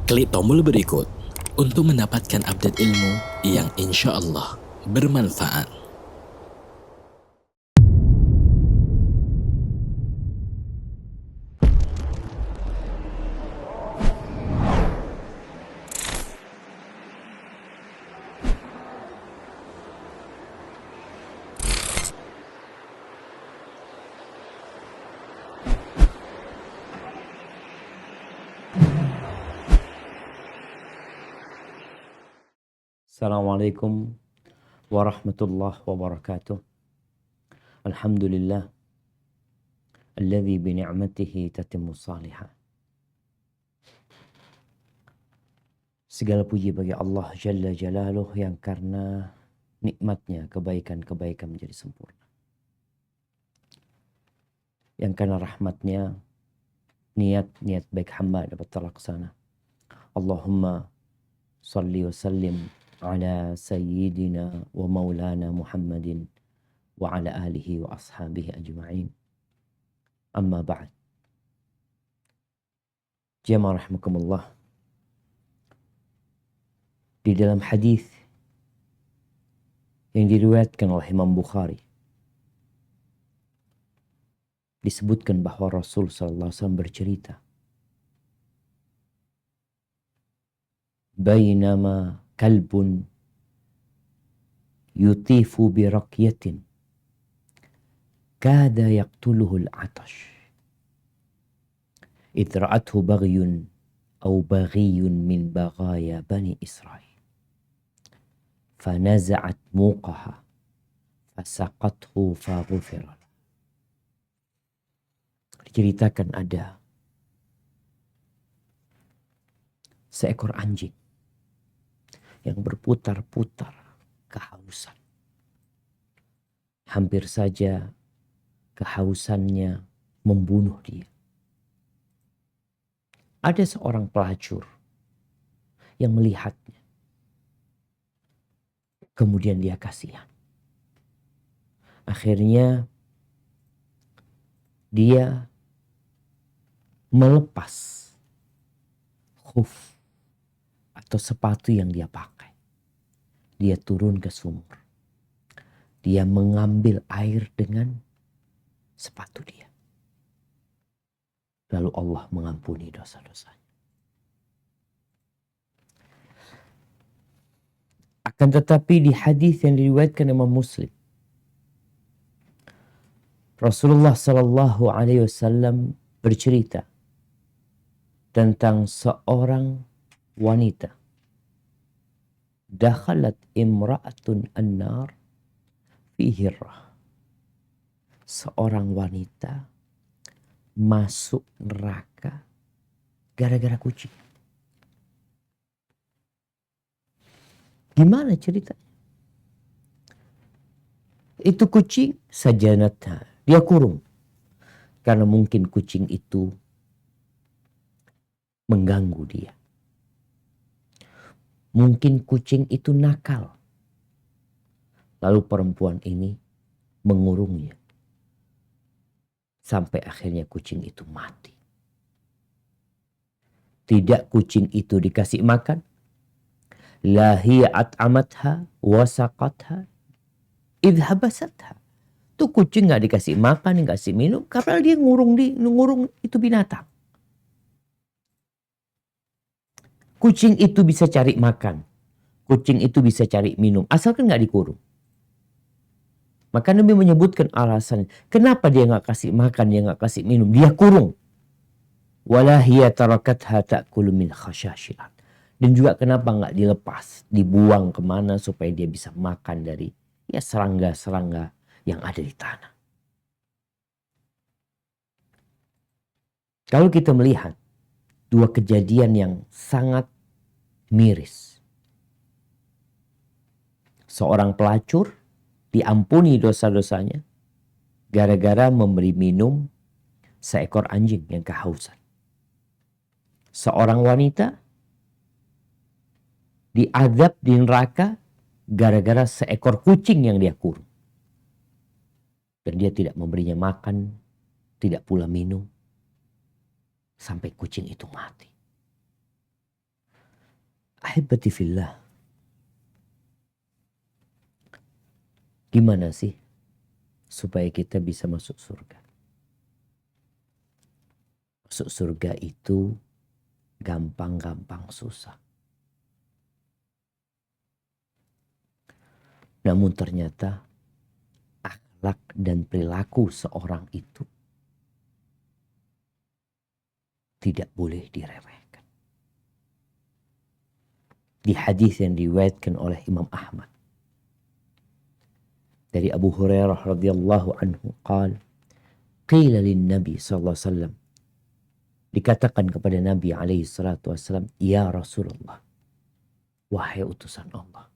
Klik tombol berikut untuk mendapatkan update ilmu yang insya Allah bermanfaat. Assalamualaikum warahmatullahi wabarakatuh. Alhamdulillah alladzi bi ni'matihi tatimmu shalihat. Segala puji bagi Allah Jalla Jalaluh yang karena nikmatnya kebaikan-kebaikan menjadi sempurna. Yang karena rahmatnya niat-niat baik hamba dapat terlaksana. Allahumma salli wa sallim ala sayyidina wa maulana Muhammadin wa ala alihi wa ashabihi ajma'in. Amma ba'd. Jamaah rahimakumullah. Di dalam hadis yang diriwayatkan oleh Imam Bukhari disebutkan bahwa Rasul sallallahu alaihi wasallam bercerita, "Bainama kalbun yutifu bi raqyatin kada yaqtuluhu al-'atash idh ra'athu baghyun aw baghiyun min baghaya bani Israil fanaza'at muqaha fasaqathu faghufira." Diceritakan ada seekor anjing yang berputar-putar kehausan. Hampir saja kehausannya membunuh dia. Ada seorang pelacur yang melihatnya. Kemudian dia kasihan. Akhirnya dia melepas khuf atau sepatu yang dia pakai. Dia turun ke sumur. Dia mengambil air dengan sepatu dia. Lalu Allah mengampuni dosa-dosanya. Akan tetapi di hadis yang diriwayatkan Imam Muslim, Rasulullah Sallallahu Alaihi Wasallam bercerita tentang seorang wanita. Dakhalat imra'atun an-nar fi hirrah. Seorang wanita masuk neraka gara-gara kucing. Gimana ceritanya? Itu kucing sajanatha. Dia kurung. Karena mungkin kucing itu mengganggu dia. Mungkin kucing itu nakal. Lalu perempuan ini mengurungnya. Sampai akhirnya kucing itu mati. Tidak kucing itu dikasih makan. La hiya at'amatha wa saqatha idh habasatha. Itu kucing gak dikasih makan, gak dikasih minum. Karena dia ngurung itu binatang. Kucing itu bisa cari makan. Kucing itu bisa cari minum. Asalkan gak dikurung. Maka Nabi menyebutkan alasan. Kenapa dia gak kasih makan, dia gak kasih minum. Dia kurung. Walahiyya tarakatha ta'kulu min khashashilat. Dan juga kenapa gak dilepas. Dibuang kemana supaya dia bisa makan dari serangga-serangga yang ada di tanah. Kalau kita melihat dua kejadian yang sangat miris. Seorang pelacur diampuni dosa-dosanya gara-gara memberi minum seekor anjing yang kehausan. Seorang wanita diazab di neraka gara-gara seekor kucing yang dia kurung. Dan dia tidak memberinya makan, tidak pula minum, sampai kucing itu mati. Ahibati fillah, gimana sih supaya kita bisa masuk surga? Masuk surga itu gampang-gampang susah. Namun ternyata akhlak dan perilaku seorang itu tidak boleh diremehkan. Di hadis yang diriwayatkan oleh Imam Ahmad dari Abu Hurairah radhiyallahu anhu qala qila lin Nabi sallallahu alaihi wasallam, dikatakan kepada Nabi alaihi salatu wasallam, ya Rasulullah, wahai utusan Allah,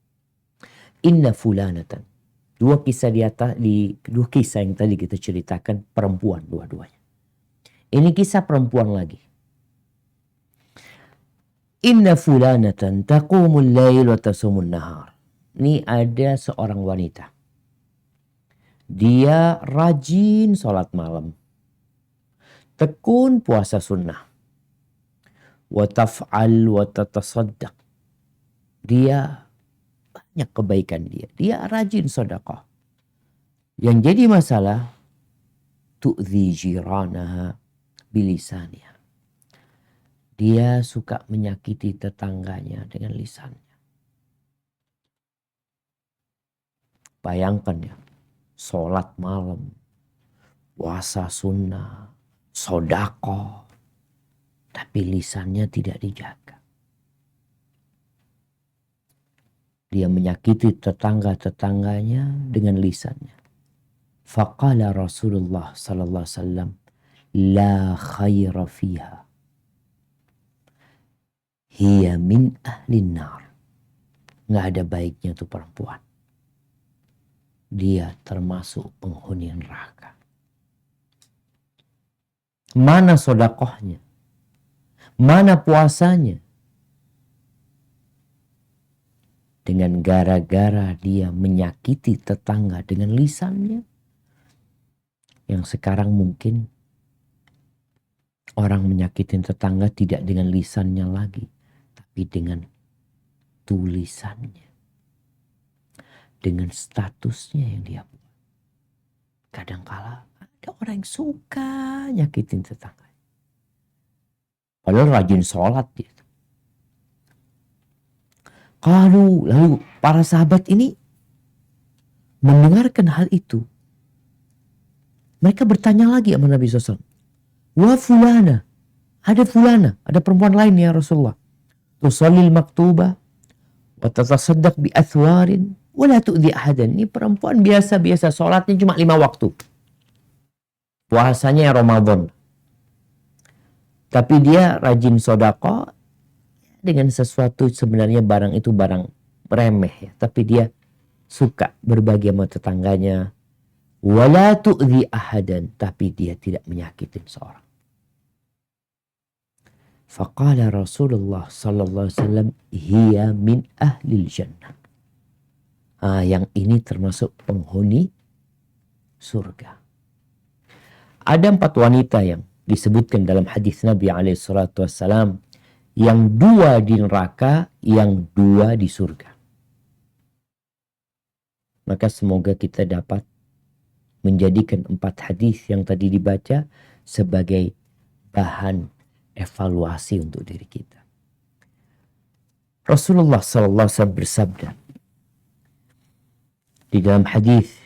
inna fulanatan. Dua kisah dua kisah yang tadi kita ceritakan perempuan dua-duanya. Ini kisah perempuan lagi. Inna fulanatan taqumul lail wa tasumun nahar. Ini ada seorang wanita. Dia rajin sholat malam. Tekun puasa sunnah. Wa taf'al wa tatasaddaq. Dia banyak kebaikan dia. Dia rajin sedekah. Yang jadi masalah, tu'dhi jiranaha bilisaniha. Dia suka menyakiti tetangganya dengan lisannya. Bayangkan ya, sholat malam, puasa sunnah, sedekah, tapi lisannya tidak dijaga. Dia menyakiti tetangga-tetangganya dengan lisannya. Faqala Rasulullah sallallahu alaihi wasallam, la khaira fiha. Hiya min ahlin nar. Nggak ada baiknya tuh perempuan. Dia termasuk penghuni neraka. Mana sedekahnya? Mana puasanya? Dengan gara-gara dia menyakiti tetangga dengan lisannya. Yang sekarang mungkin orang menyakiti tetangga tidak dengan lisannya lagi, tapi dengan tulisannya. Dengan statusnya yang dia buat. Kadangkala ada orang yang suka nyakitin tetangga. Padahal rajin sholat dia. Lalu para sahabat ini mendengarkan hal itu. Mereka bertanya lagi sama Nabi SAW. Wa fulana. Ada fulana. Ada perempuan lain ya Rasulullah. Tusallil maktubah. Wa tatasaddaq bi athwarin. Wa la tu'dhi ahadan. Ini perempuan biasa-biasa. Sholatnya cuma 5 waktu. Puasanya Ramadan. Tapi dia rajin sedekah. Dengan sesuatu sebenarnya barang itu barang remeh ya. Tapi dia suka berbagi sama tetangganya. Wala tu'dhi ahadan. Tapi dia tidak menyakitin seorang. Faqala Rasulullah sallallahu alaihi wasallam, hiya min ahlil jannah. Yang ini termasuk penghuni surga. Ada 4 wanita yang disebutkan dalam hadis Nabi alaihi salatu wassalam. Yang 2 di neraka, yang 2 di surga. Maka semoga kita dapat menjadikan 4 hadis yang tadi dibaca sebagai bahan evaluasi untuk diri kita. Rasulullah SAW bersabda di dalam hadis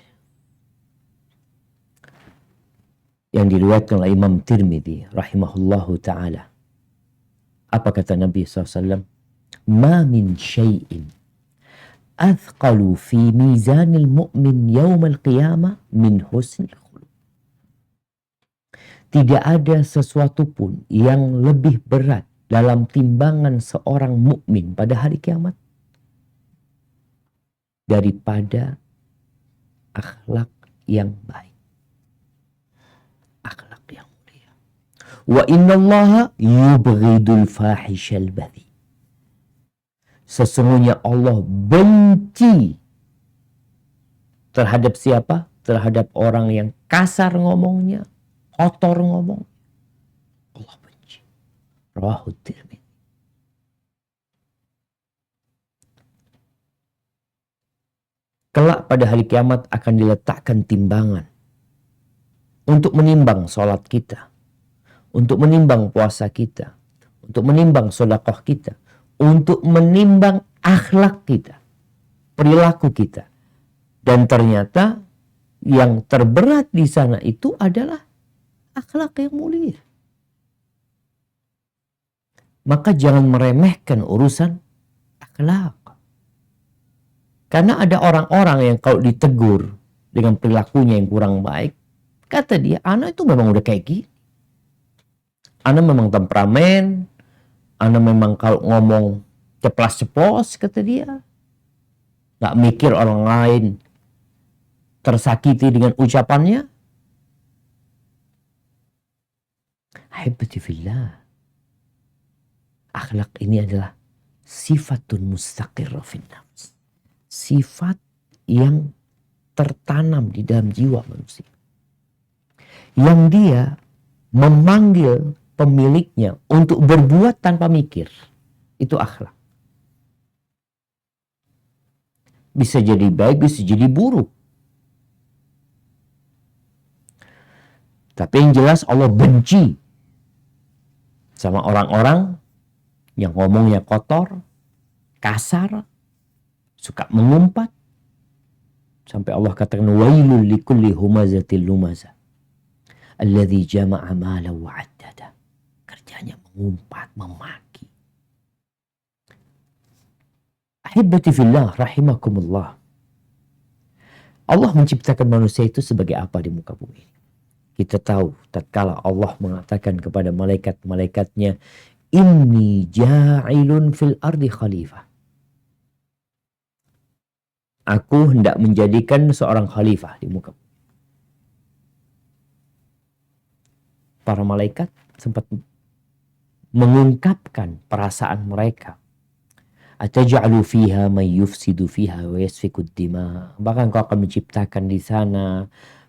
yang diriwayatkan oleh Imam Tirmidzi rahimahullahu ta'ala. Apa kata Nabi SAW? Ma min syai'in athqalu fi mizanil mu'min yawmal qiyamah min husnil khuluq. Tidak ada sesuatu pun yang lebih berat dalam timbangan seorang mukmin pada hari kiamat daripada akhlak yang baik. Akhlak yang mulia. Wa innallaha yubghidul fahishal badhi. Sesungguhnya Allah benci terhadap siapa? Terhadap orang yang kasar ngomongnya, kotor ngomong. Allah benci. Rawahu Tirmidzi. Kelak pada hari kiamat akan diletakkan timbangan untuk menimbang sholat kita, untuk menimbang puasa kita, untuk menimbang sedekah kita, untuk menimbang akhlak kita, perilaku kita. Dan ternyata yang terberat di sana itu adalah akhlak yang mulia. Maka jangan meremehkan urusan akhlak. Karena ada orang-orang yang kalau ditegur dengan perilakunya yang kurang baik, kata dia, anak itu memang udah kayak gini. Anak memang temperamen, anak memang kalau ngomong ceplas-ceplos, kata dia. Gak mikir orang lain tersakiti dengan ucapannya. Ahibati fillah. Akhlak ini adalah sifatun mustaqirra fin nafs. Sifat yang tertanam di dalam jiwa manusia. Yang dia memanggil pemiliknya untuk berbuat tanpa mikir. Itu akhlak. Bisa jadi baik, bisa jadi buruk. Tapi yang jelas Allah benci sama orang-orang yang ngomongnya kotor, kasar, suka mengumpat. Sampai Allah katakan, wailul likulli humazatil lumaza alladzi jama'a mala wa 'addada. Kerjanya mengumpat, memaki. Ahibati fillah rahimakumullah. Allah menciptakan manusia itu sebagai apa di muka bumi ini? Kita tahu tatkala Allah mengatakan kepada malaikat-malaikatnya, inni ja'ilun fil ardi khalifah. Aku hendak menjadikan seorang khalifah di muka bumi. Para malaikat sempat mengungkapkan perasaan mereka. Ataj'alu fiha may yufsidu fiha wa yasfikud dima. Bahkan kau akan menciptakan di sana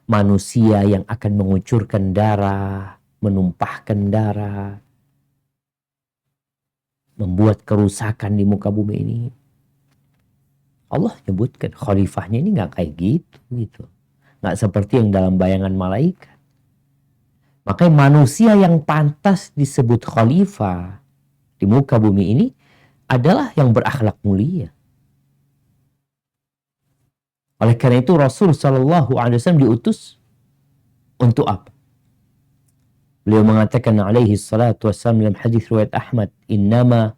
manusia yang akan mengucurkan darah, menumpahkan darah, membuat kerusakan di muka bumi ini. Allah nyebutkan khalifahnya ini nggak kayak gitu. Nggak seperti yang dalam bayangan malaikat. Makanya manusia yang pantas disebut khalifah di muka bumi ini adalah yang berakhlak mulia. Oleh karena itu Rasul Shallallahu Alaihi Wasallam diutus untuk apa? Beliau mengatakan alaihi salatu wassalam dalam hadis riwayat Ahmad, innama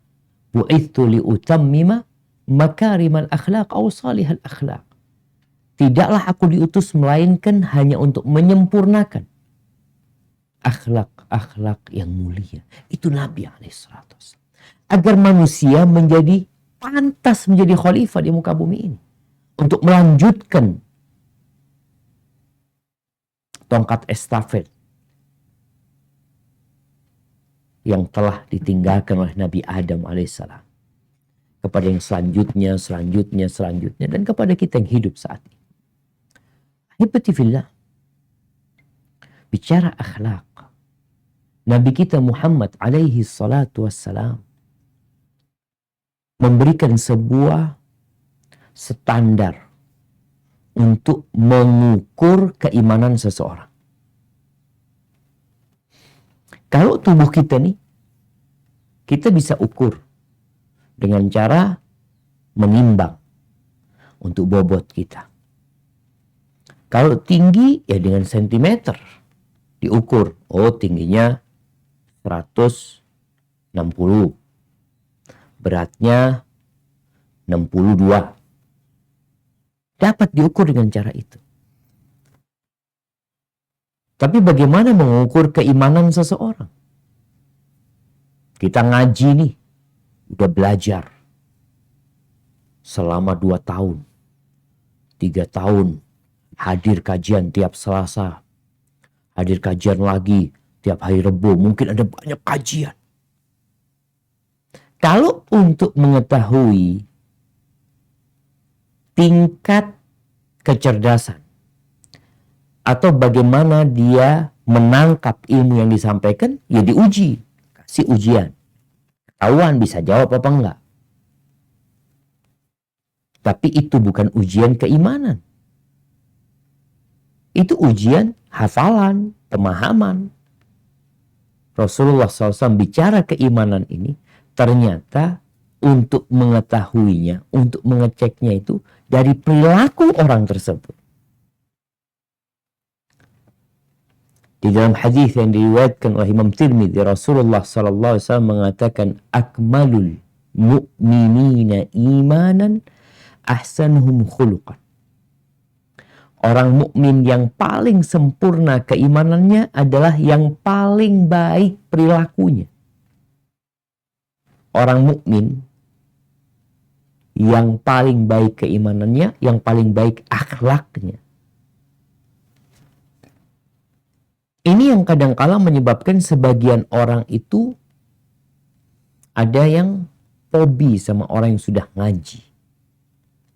bu'ithu liutammima makarimal akhlaq aw salihal akhlaq. Tidaklah aku diutus melainkan hanya untuk menyempurnakan akhlak-akhlak yang mulia. Itu Nabi alaihi salatu wassalam. Agar manusia menjadi pantas menjadi khalifah di muka bumi ini. Untuk melanjutkan tongkat estafet yang telah ditinggalkan oleh Nabi Adam alaihissalam kepada yang selanjutnya, dan kepada kita yang hidup saat ini. Ahibati fillah, bicara akhlak, Nabi kita Muhammad alaihi salatu wassalam memberikan sebuah standar untuk mengukur keimanan seseorang. Kalau tubuh kita nih, kita bisa ukur dengan cara menimbang untuk bobot kita. Kalau tinggi, ya dengan sentimeter diukur. Oh, tingginya 160. Beratnya 62. Dapat diukur dengan cara itu. Tapi bagaimana mengukur keimanan seseorang? Kita ngaji nih, udah belajar selama 2 tahun, 3 tahun, hadir kajian tiap Selasa, hadir kajian lagi tiap hari Rebo, mungkin ada banyak kajian. Kalau untuk mengetahui tingkat kecerdasan atau bagaimana dia menangkap ilmu yang disampaikan, ya diuji, kasih ujian. Ketahuan bisa jawab apa enggak. Tapi itu bukan ujian keimanan. Itu ujian hafalan, pemahaman. Rasulullah SAW bicara keimanan ini, ternyata untuk mengetahuinya, untuk mengeceknya itu dari perilaku orang tersebut. Di dalam hadis yang diriwayatkan oleh Imam Tirmidzi, Rasulullah SAW mengatakan, akmalul mu'minina imanan ahsanuhum khuluqan. Orang mukmin yang paling sempurna keimanannya adalah yang paling baik perilakunya. Orang mukmin yang paling baik keimanannya, yang paling baik akhlaknya. Ini yang kadang-kala menyebabkan sebagian orang itu ada yang fobi sama orang yang sudah ngaji.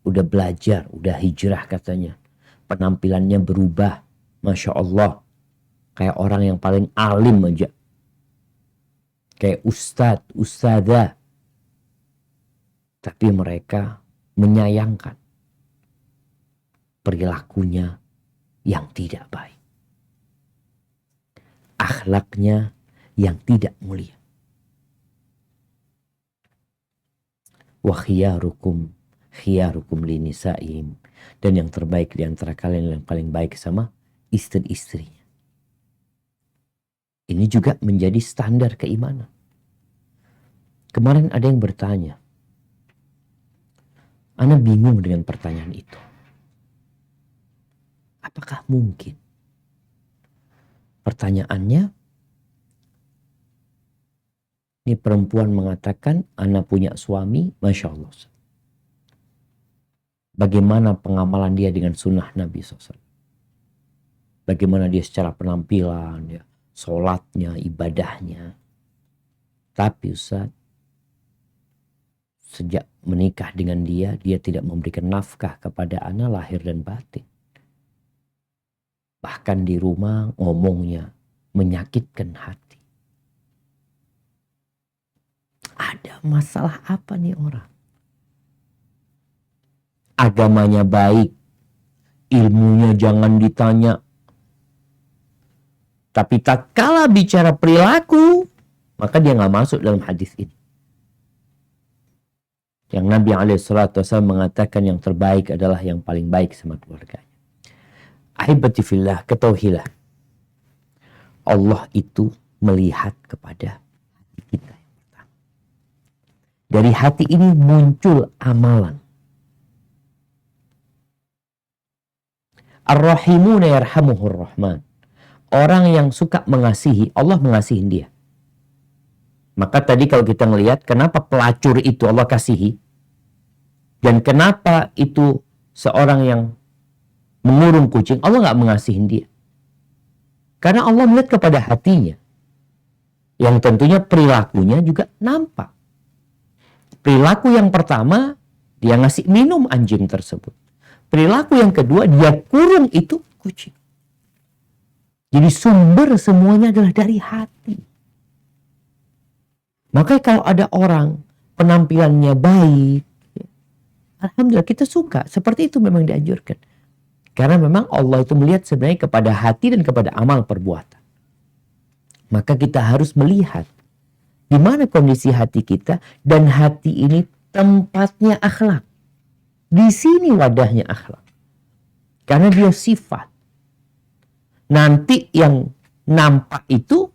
Udah belajar, udah hijrah katanya. Penampilannya berubah. Masya Allah. Kayak orang yang paling alim aja. Kayak ustadz, ustadzah. Tapi mereka menyayangkan perilakunya yang tidak baik. Akhlaknya yang tidak mulia. Wa khiyarukum linisaim. Dan yang terbaik di antara kalian yang paling baik sama istri-istrinya. Ini juga menjadi standar keimanan. Kemarin ada yang bertanya. Ana bingung dengan pertanyaan itu. Apakah mungkin? Pertanyaannya, ini perempuan mengatakan, Ana punya suami, Masya Allah. Bagaimana pengamalan dia dengan sunnah Nabi SAW? Bagaimana dia secara penampilan, ya, sholatnya, ibadahnya. Tapi Ustaz, sejak menikah dengan dia tidak memberikan nafkah kepada Ana lahir dan batin. Bahkan di rumah ngomongnya menyakitkan hati. Ada masalah apa nih orang? Agamanya baik, ilmunya jangan ditanya. Tapi tak kala bicara perilaku, maka dia nggak masuk dalam hadis ini. Yang Nabi SAW mengatakan yang terbaik adalah yang paling baik sama keluarganya. Ahibati fillah, ketahuilah. Allah itu melihat kepada hati kita yang pertama. Dari hati ini muncul amalan. Ar-Rahimuna yarhamuhur Rahman. Orang yang suka mengasihi, Allah mengasihi dia. Maka tadi kalau kita melihat kenapa pelacur itu Allah kasihi. Dan kenapa itu seorang yang mengurung kucing, Allah nggak mengasihi dia. Karena Allah melihat kepada hatinya. Yang tentunya perilakunya juga nampak. Perilaku yang pertama, dia ngasih minum anjing tersebut. Perilaku yang kedua, dia kurung itu kucing. Jadi sumber semuanya adalah dari hati. Makanya kalau ada orang penampilannya baik, alhamdulillah kita suka. Seperti itu memang dianjurkan. Karena memang Allah itu melihat sebenarnya kepada hati dan kepada amal perbuatan. Maka kita harus melihat di mana kondisi hati kita, dan hati ini tempatnya akhlak. Di sini wadahnya akhlak. Karena dia sifat. Nanti yang nampak itu,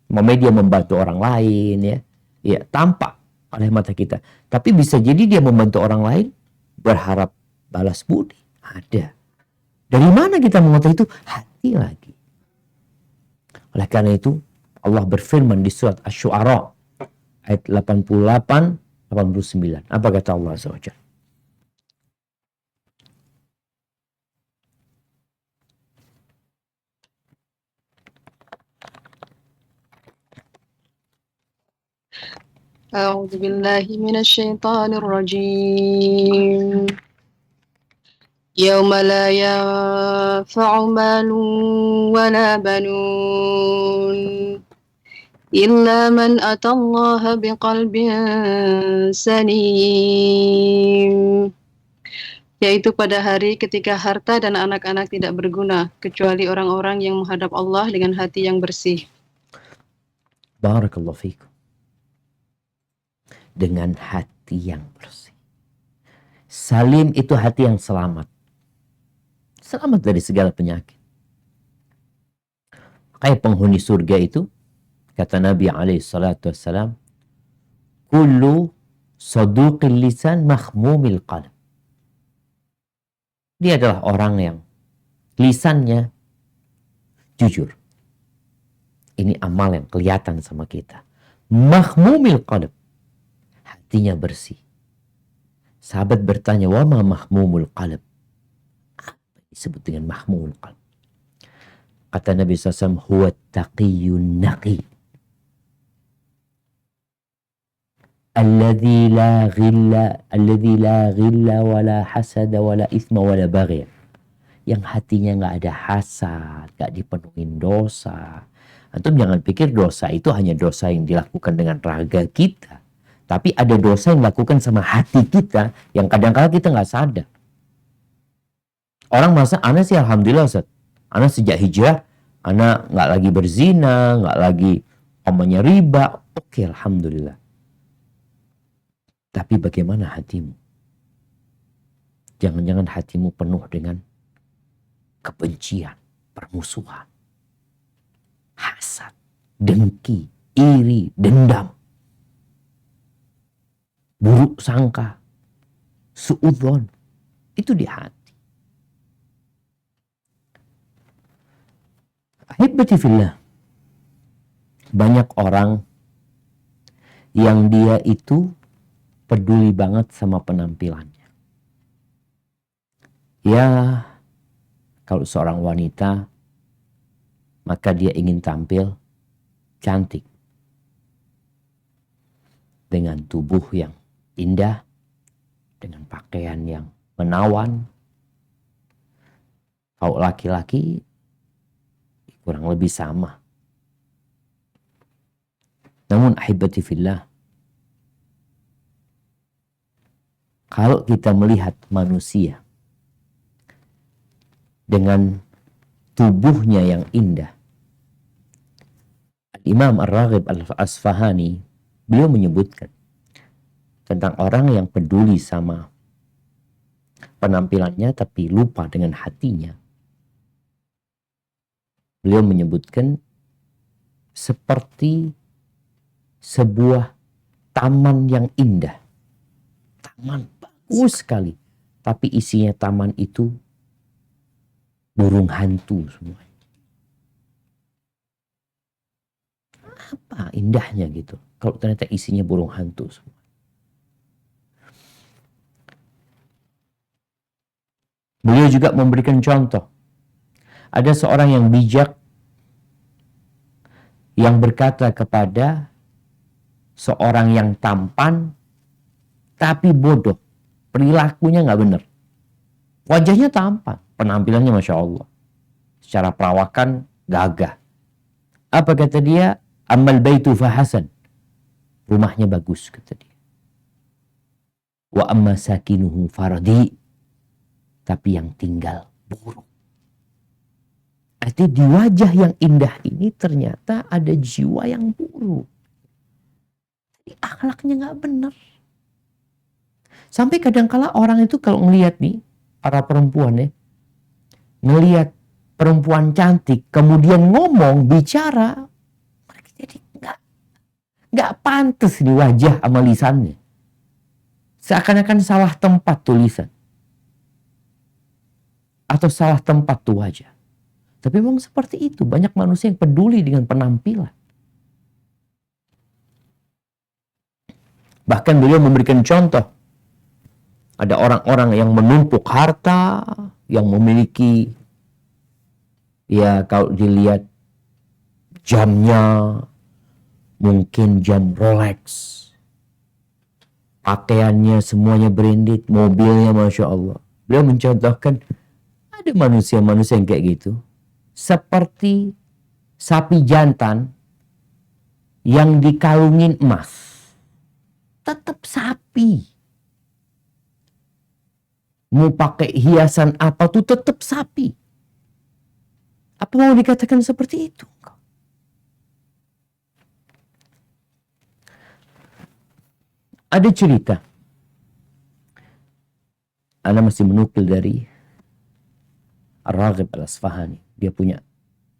dia membantu orang lain, ya tampak oleh mata kita. Tapi bisa jadi dia membantu orang lain berharap balas budi. Ada. Dari mana kita mengetahui itu? Hati lagi. Oleh karena itu, Allah berfirman di surat Asy-Syu'ara ayat 88-89. Apa kata Allah Azza wa Jalla? أعوذ بالله من الشيطان الرجيم يوم لا ينفع مال ولا بنون إلا من أتى الله بقلب سليم yaitu pada hari ketika harta dan anak-anak tidak berguna, kecuali orang-orang yang menghadap Allah dengan hati yang bersih. Barakallahu fikum. Dengan hati yang bersih. Salim itu hati yang selamat. Selamat dari segala penyakit. Kayak penghuni surga itu, kata Nabi SAW, kullu saduqil lisan mahmumil qalb. Dia adalah orang yang lisannya jujur. Ini amal yang kelihatan sama kita. Mahmumil qalb. Hatinya bersih. Sahabat bertanya, wa ma mahmumul qalb? Apa disebut dengan mahmumul qalb? Kata Nabi SAW, huwa taqiyun naqi. Alladhi la ghilla wa la hasada wa la ithma wa la baghya. Yang hatinya nggak ada hasad, nggak dipenuhin dosa. Antum jangan pikir dosa itu hanya dosa yang dilakukan dengan raga kita. Tapi ada dosa yang dilakukan sama hati kita yang kadang-kadang kita nggak sadar. Orang merasa, ana sih alhamdulillah Ustaz. Ana sejak hijrah, ana nggak lagi berzina, nggak lagi omongnya riba. Oke, alhamdulillah. Tapi bagaimana hatimu? Jangan-jangan hatimu penuh dengan kebencian, permusuhan, hasad, dengki, iri, dendam, buruk sangka, suudzon. Itu di hati. Ahibati fillah. Banyak orang yang dia itu peduli banget sama penampilannya. Ya, kalau seorang wanita, maka dia ingin tampil cantik. Dengan tubuh yang indah, dengan pakaian yang menawan. Kalau laki-laki, kurang lebih sama. Namun ahibati fillah, kalau kita melihat manusia dengan tubuhnya yang indah, Imam Ar-Raghib Al-Asfahani, beliau menyebutkan tentang orang yang peduli sama penampilannya tapi lupa dengan hatinya. Beliau menyebutkan seperti sebuah taman yang indah. Taman bagus sekali. Tapi isinya taman itu burung hantu semua. Apa indahnya gitu kalau ternyata isinya burung hantu semua. Beliau juga memberikan contoh. Ada seorang yang bijak yang berkata kepada seorang yang tampan tapi bodoh. Perilakunya nggak benar. Wajahnya tampan, penampilannya Masya Allah. Secara perawakan gagah. Apa kata dia? Amal baitu fahasan. Rumahnya bagus kata dia. Wa amma sakinuhu faradi. Tapi yang tinggal buruk. Artinya di wajah yang indah ini ternyata ada jiwa yang buruk. Jadi akhlaknya nggak benar. Sampai kadang-kala orang itu kalau ngelihat nih, para perempuan ya, ngelihat perempuan cantik, kemudian ngomong, bicara, mereka jadi nggak pantas di wajah sama lisannya. Seakan-akan salah tempat tulisan. Atau salah tempat tuh wajah. Tapi memang seperti itu. Banyak manusia yang peduli dengan penampilan. Bahkan beliau memberikan contoh. Ada orang-orang yang menumpuk harta, yang memiliki, ya kalau dilihat jamnya, mungkin jam Rolex. Pakaiannya semuanya branded, mobilnya Masya Allah. Beliau mencontohkan, ada manusia-manusia yang kayak gitu. Seperti sapi jantan yang dikalungin emas. Tetap sapi. mau pakai hiasan apa tuh tetap sapi. Apa mau dikatakan seperti itu? Ada cerita, Ana masih menukil dari Ar-Raghib Al-Asfahani. Dia punya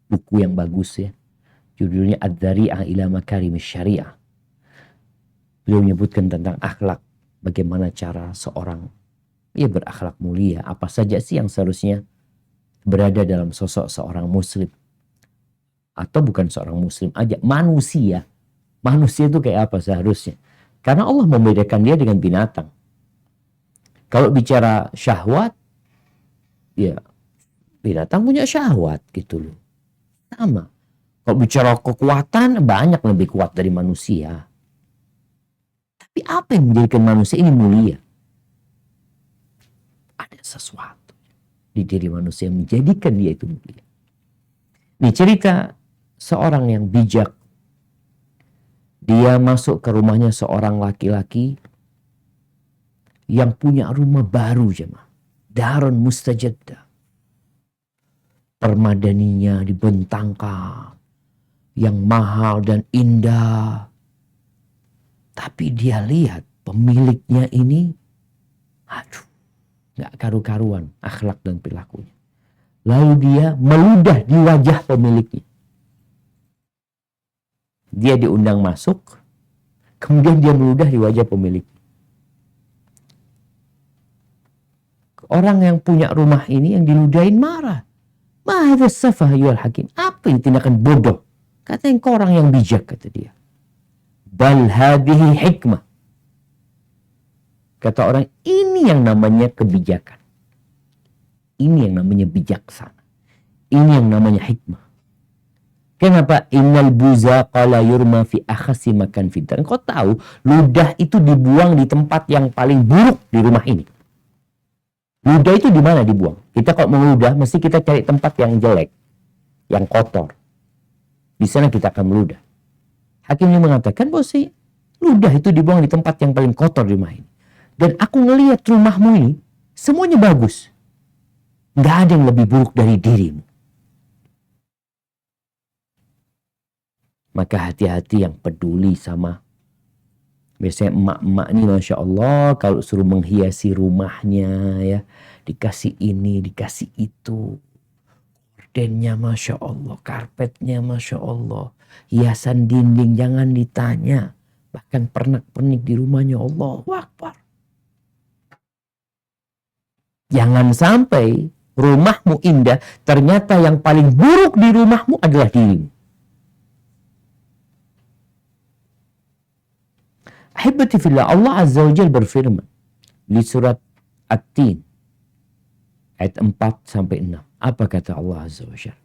buku yang bagus ya. Judulnya Ad-Dhari'ah ila Makarimis Syariah. Beliau menyebutkan tentang akhlak. Bagaimana cara seorang berakhlak mulia. Apa saja sih yang seharusnya berada dalam sosok seorang muslim. Atau bukan seorang muslim aja. Manusia. Manusia itu kayak apa seharusnya. Karena Allah membedakan dia dengan binatang. Kalau bicara syahwat, ya binatang punya syahwat gitu loh. Sama. Kalau bicara kekuatan, banyak lebih kuat dari manusia. Tapi apa yang menjadikan manusia ini mulia? Ada sesuatu di diri manusia yang menjadikan dia itu mulia. Ini cerita seorang yang bijak. Dia masuk ke rumahnya seorang laki-laki yang punya rumah baru jemaah. Darun mustajaddah. Permadaninya dibentangkan. Yang mahal dan indah. Tapi dia lihat pemiliknya ini, aduh, gak karu-karuan akhlak dan perilakunya. Lalu dia meludah di wajah pemiliknya. Dia diundang masuk, kemudian dia meludah di wajah pemilik. Orang yang punya rumah ini yang diludahin marah. Mahadha safah ayyuhal hakim. Apa ini tindakan bodoh? Kata engkau orang yang bijak, kata dia. Bal hadhihi hikmah. Kata orang, ini yang namanya kebijakan. Ini yang namanya bijaksana. Ini yang namanya hikmah. Kenapa? Innal buzaqa la yurma fi akhasi makan fitan. Kau tahu, ludah itu dibuang di tempat yang paling buruk di rumah ini. Ludah itu di mana dibuang? Kita kalau mau ludah, mesti kita cari tempat yang jelek, yang kotor. Di sana kita akan meludah. Hakim ini mengatakan bahwa ludah itu dibuang di tempat yang paling kotor di rumah ini. Dan aku ngelihat rumahmu ini, semuanya bagus. Nggak ada yang lebih buruk dari dirimu. Maka hati-hati yang peduli sama. Biasanya emak-emak ini Masya Allah. Kalau suruh menghiasi rumahnya ya. Dikasih ini, dikasih itu. Gordennya Masya Allah. Karpetnya Masya Allah. Hiasan dinding jangan ditanya. Bahkan pernak-pernik di rumahnya Allahu Akbar. Jangan sampai rumahmu indah. Ternyata yang paling buruk di rumahmu adalah dirimu. Ahibati fillah, Allah Azza wa Jalla berfirman di surat At-Tin ayat 4-6. Apa kata Allah Azza wa Jalla?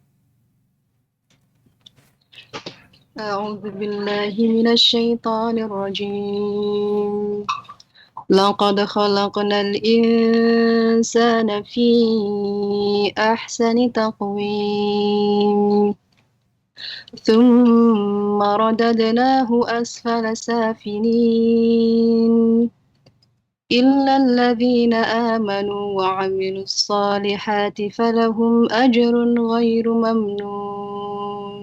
A'udzu billahi minasy syaithanir rajim. Laqad khalaqnal insana fi ahsani taqwim. ثم رددناه أسفل سافلين إلا الذين آمنوا وعملوا الصالحات فلهم أجر غير ممنون.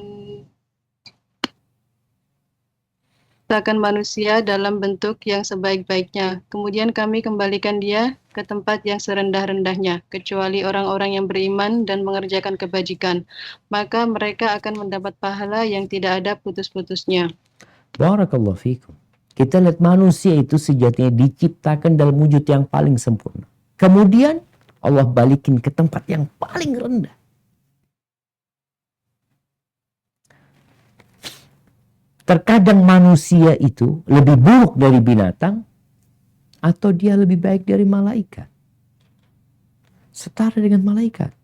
Ciptakan manusia dalam bentuk yang sebaik-baiknya. Kemudian kami kembalikan dia ke tempat yang serendah-rendahnya, kecuali orang-orang yang beriman dan mengerjakan kebajikan. Maka mereka akan mendapat pahala yang tidak ada putus-putusnya. Barakallahu fikum. Kita lihat manusia itu sejatinya diciptakan dalam wujud yang paling sempurna. Kemudian Allah balikin ke tempat yang paling rendah. Terkadang manusia itu lebih buruk dari binatang atau dia lebih baik dari malaikat. Setara dengan malaikat.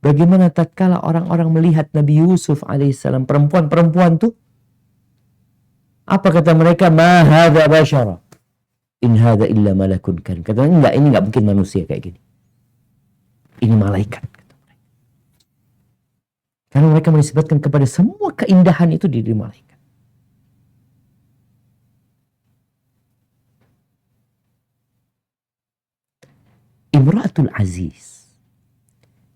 Bagaimana tatkala orang-orang melihat Nabi Yusuf alaihissalam, perempuan-perempuan tuh, apa kata mereka? Ma hadza basyara. In hadza illa malakun karim. Kata enggak, ini enggak mungkin manusia kayak gini. Ini malaikat. Karena mereka menisbatkan kepada semua keindahan itu di diri malaikat. Imra'atul Aziz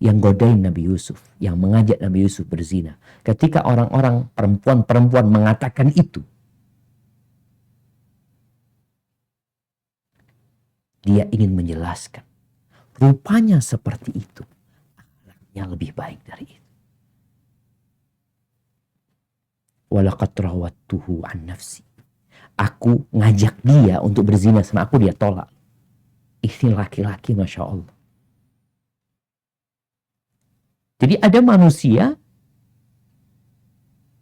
yang godain Nabi Yusuf, yang mengajak Nabi Yusuf berzina. Ketika orang-orang perempuan-perempuan mengatakan itu, dia ingin menjelaskan. Rupanya seperti itu. Akhlaknya lebih baik dari itu. Walaqad rawattuhu an nafsi. Aku ngajak dia untuk berzina sama aku, dia tolak. Ini laki-laki, Masya Allah. Jadi ada manusia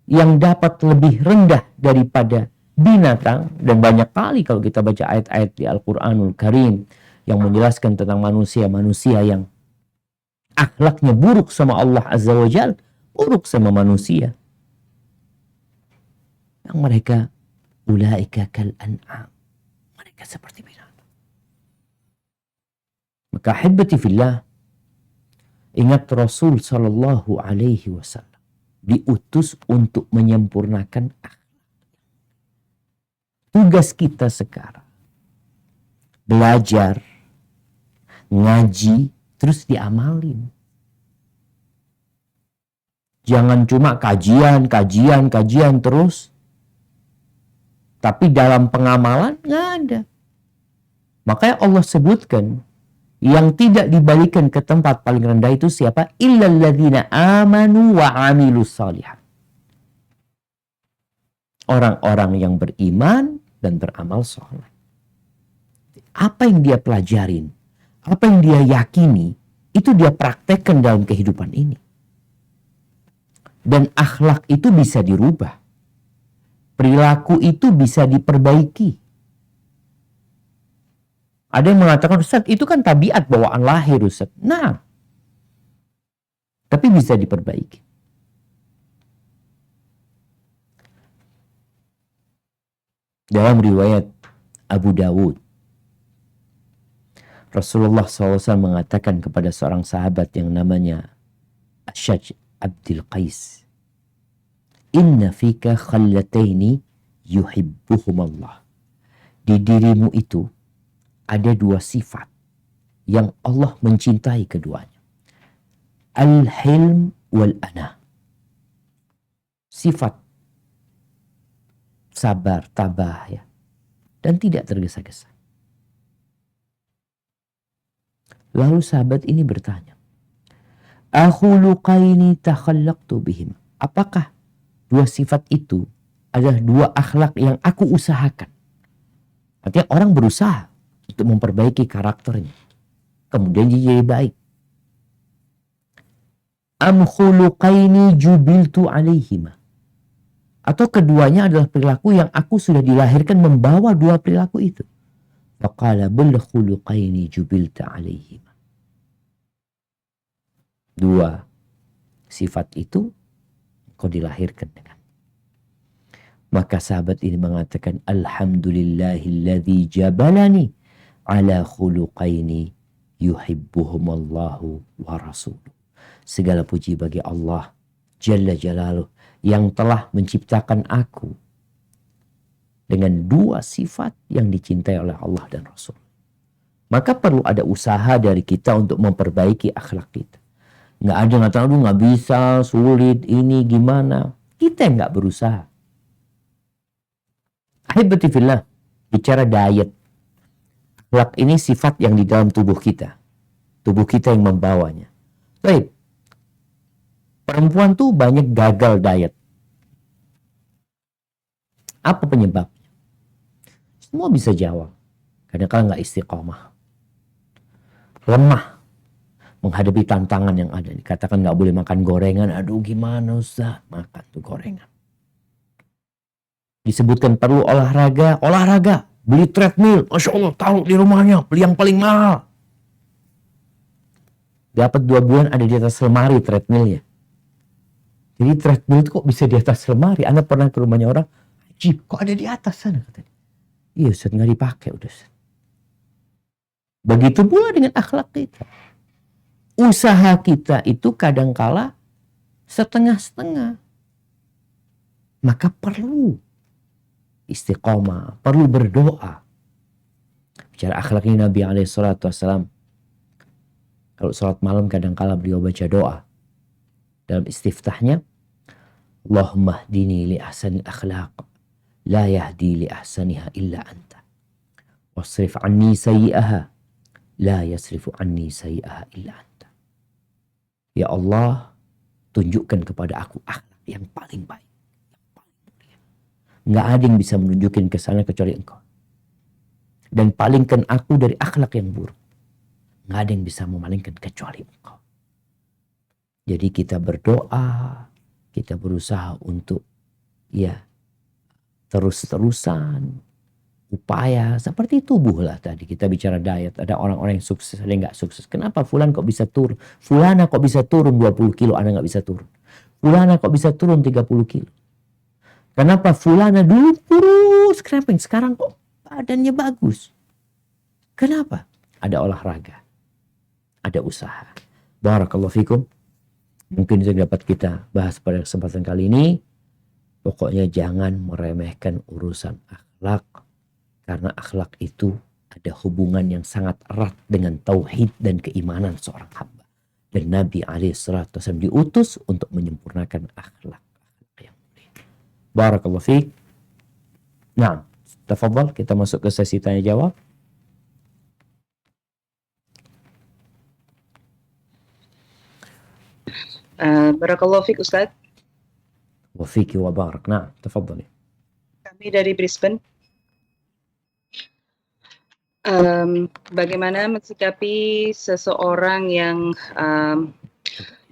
yang dapat lebih rendah daripada binatang. Dan banyak kali kalau kita baca ayat-ayat di Al-Quranul Karim yang menjelaskan tentang manusia-manusia yang akhlaknya buruk sama Allah Azza wa Jal, buruk sama manusia. Yang mereka ulaika kal an'am. Mereka seperti binatang. Maka hibbati fillah, ingat Rasul sallallahu alaihi wasallam diutus untuk menyempurnakan akhlak. Tugas kita sekarang belajar, ngaji, terus diamalin. Jangan cuma kajian terus. Tapi dalam pengamalan nggak ada. Makanya Allah sebutkan yang tidak dibalikan ke tempat paling rendah itu siapa? Illal ladzina amanu wa amilus shalihat. Orang-orang yang beriman dan beramal soleh. Apa yang dia pelajarin, apa yang dia yakini, itu dia praktekkan dalam kehidupan ini. Dan akhlak itu bisa dirubah. Perilaku itu bisa diperbaiki. Ada yang mengatakan, Ustaz, itu kan tabiat bawaan lahir, Ustaz. Nah, tapi bisa diperbaiki. Dalam riwayat Abu Dawud, Rasulullah SAW mengatakan kepada seorang sahabat yang namanya Asyaj Abdul Qais, Inna fika khallataini yuhibbuhumallah. Di dirimu itu ada dua sifat yang Allah mencintai keduanya. Al-hilm wal-ana. Sifat sabar, tabah, ya, dan tidak tergesa-gesa. Lalu sahabat ini bertanya, akhuluqaini takhallaqtu bihim. Apakah dua sifat itu adalah dua akhlak yang aku usahakan? Artinya orang berusaha untuk memperbaiki karakternya, kemudian dia jadi baik. Am khuluqaini jubiltu alaihima. Atau keduanya adalah perilaku yang aku sudah dilahirkan membawa dua perilaku itu. Faqala bal khuluqaini jubilta alaihima. Dua sifat itu kau dilahirkan dengan. Maka sahabat ini mengatakan, alhamdulillahilladzi jabalani ala khuluqaini yuhibbuhumallahu wa rasuluh. Segala puji bagi Allah Jalla Jalaluh yang telah menciptakan aku dengan dua sifat yang dicintai oleh Allah dan Rasul. Maka perlu ada usaha dari kita untuk memperbaiki akhlak kita. Nggak ada yang ngatakan, aduh nggak bisa, sulit, ini gimana. Kita yang nggak berusaha. Ahibati fillah, bicara diet. Akhlak ini sifat yang di dalam tubuh kita. Tubuh kita yang membawanya. Baik. Perempuan tuh banyak gagal diet. Apa penyebabnya? Semua bisa jawab. Kadang-kadang nggak istiqomah. Lemah menghadapi tantangan yang ada. Dikatakan nggak boleh makan gorengan. Aduh gimana Ustaz? Makan tuh gorengan. Disebutkan perlu olahraga. Olahraga. Beli treadmill. Masya Allah, taruh di rumahnya. Beli yang paling mahal. Dapat 2 bulan ada di atas lemari treadmillnya. Jadi treadmill itu kok bisa di atas lemari? Anda pernah ke rumahnya orang, Jip, kok ada di atas sana? Katanya. Iya Ustaz, nggak dipakai udah Ustaz. Begitu pula dengan akhlak kita. Usaha kita itu kadangkala setengah-setengah. Maka perlu istiqomah, perlu berdoa. Bicara akhlak ini Nabi SAW Kalau sholat malam kadang-kala beliau baca doa. Dalam istiftahnya, Allahumma hdini li ahsanil akhlaq, la yahdi li ahsaniha illa anta. Wasrif anni sayyi'aha, la yasrifu anni sayyi'aha illa anta. Ya Allah, tunjukkan kepada aku akhlak yang paling baik. Nggak ada yang bisa menunjukin ke sana kecuali engkau. Dan palingkan aku dari akhlak yang buruk. Nggak ada yang bisa memalingkan kecuali engkau. Jadi kita berdoa, kita berusaha untuk terus-terusan upaya seperti tubuh lah tadi kita bicara diet. Ada orang-orang yang sukses, ada yang nggak sukses. Kenapa fulan kok bisa turun? Fulana kok bisa turun 20 kilo, Anda nggak bisa turun. Fulana kok bisa turun 30 kilo. Kenapa fulana dulu kurus krempeng, sekarang kok badannya bagus? Kenapa? Ada olahraga, ada usaha. Barakallahu fikum. Mungkin itu dapat kita bahas pada kesempatan kali ini. Pokoknya jangan meremehkan urusan akhlak. Karena akhlak itu ada hubungan yang sangat erat dengan tauhid dan keimanan seorang hamba. Dan Nabi SAW diutus untuk menyempurnakan akhlak yang mulia. Barakallahu fiik. Nah, tafadhal kita masuk ke sesi tanya jawab. Barakallahu fiik Ustaz. Wa fiki wa barak. Nah, tafadhali. Kami dari Brisbane. Bagaimana mensikapi seseorang yang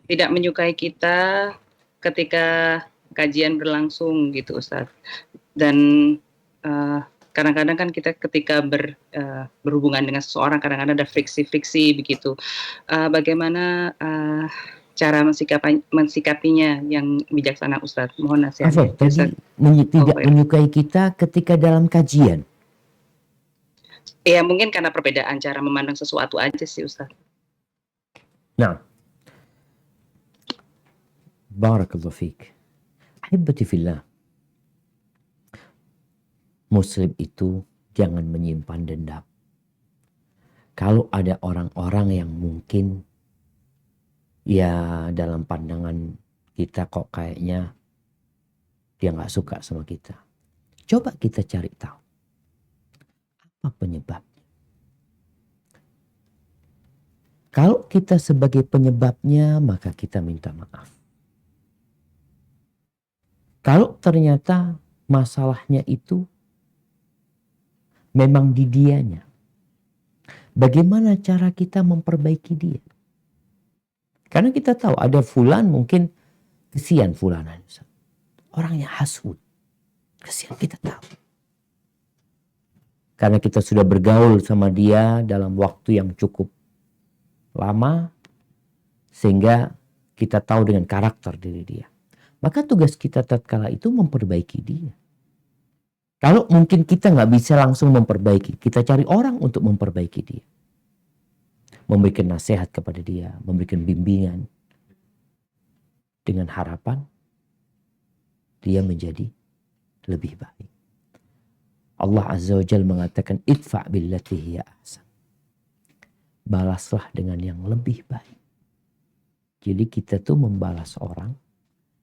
tidak menyukai kita ketika kajian berlangsung gitu Ustaz. Dan kadang-kadang kan kita ketika berhubungan dengan seseorang kadang-kadang ada friksi-friksi begitu. Bagaimana cara mensikapinya yang bijaksana Ustaz? Mohon nasihatnya. Tadi tidak menyukai kita ketika dalam kajian. Ya mungkin karena perbedaan cara memandang sesuatu aja sih Ustaz. Nah, barakallahu fiik. Ahibati fillah. Muslim itu jangan menyimpan dendam. Kalau ada orang-orang yang mungkin dalam pandangan kita kok kayaknya dia nggak suka sama kita. Coba kita cari tahu. Apa penyebabnya? Kalau kita sebagai penyebabnya, maka kita minta maaf. Kalau ternyata masalahnya itu memang di dianya, bagaimana cara kita memperbaiki dia? Karena kita tahu ada fulan mungkin kesian fulanan. Orangnya hasud. Kesian, kita tahu. Karena kita sudah bergaul sama dia dalam waktu yang cukup lama. Sehingga kita tahu dengan karakter diri dia. Maka tugas kita tatkala itu memperbaiki dia. Kalau mungkin kita nggak bisa langsung memperbaiki, kita cari orang untuk memperbaiki dia. Memberikan nasihat kepada dia, memberikan bimbingan. Dengan harapan dia menjadi lebih baik. Allah Azza wa Jalla mengatakan idfa' billati hiya ahsan. Balaslah dengan yang lebih baik. Jadi kita tuh membalas orang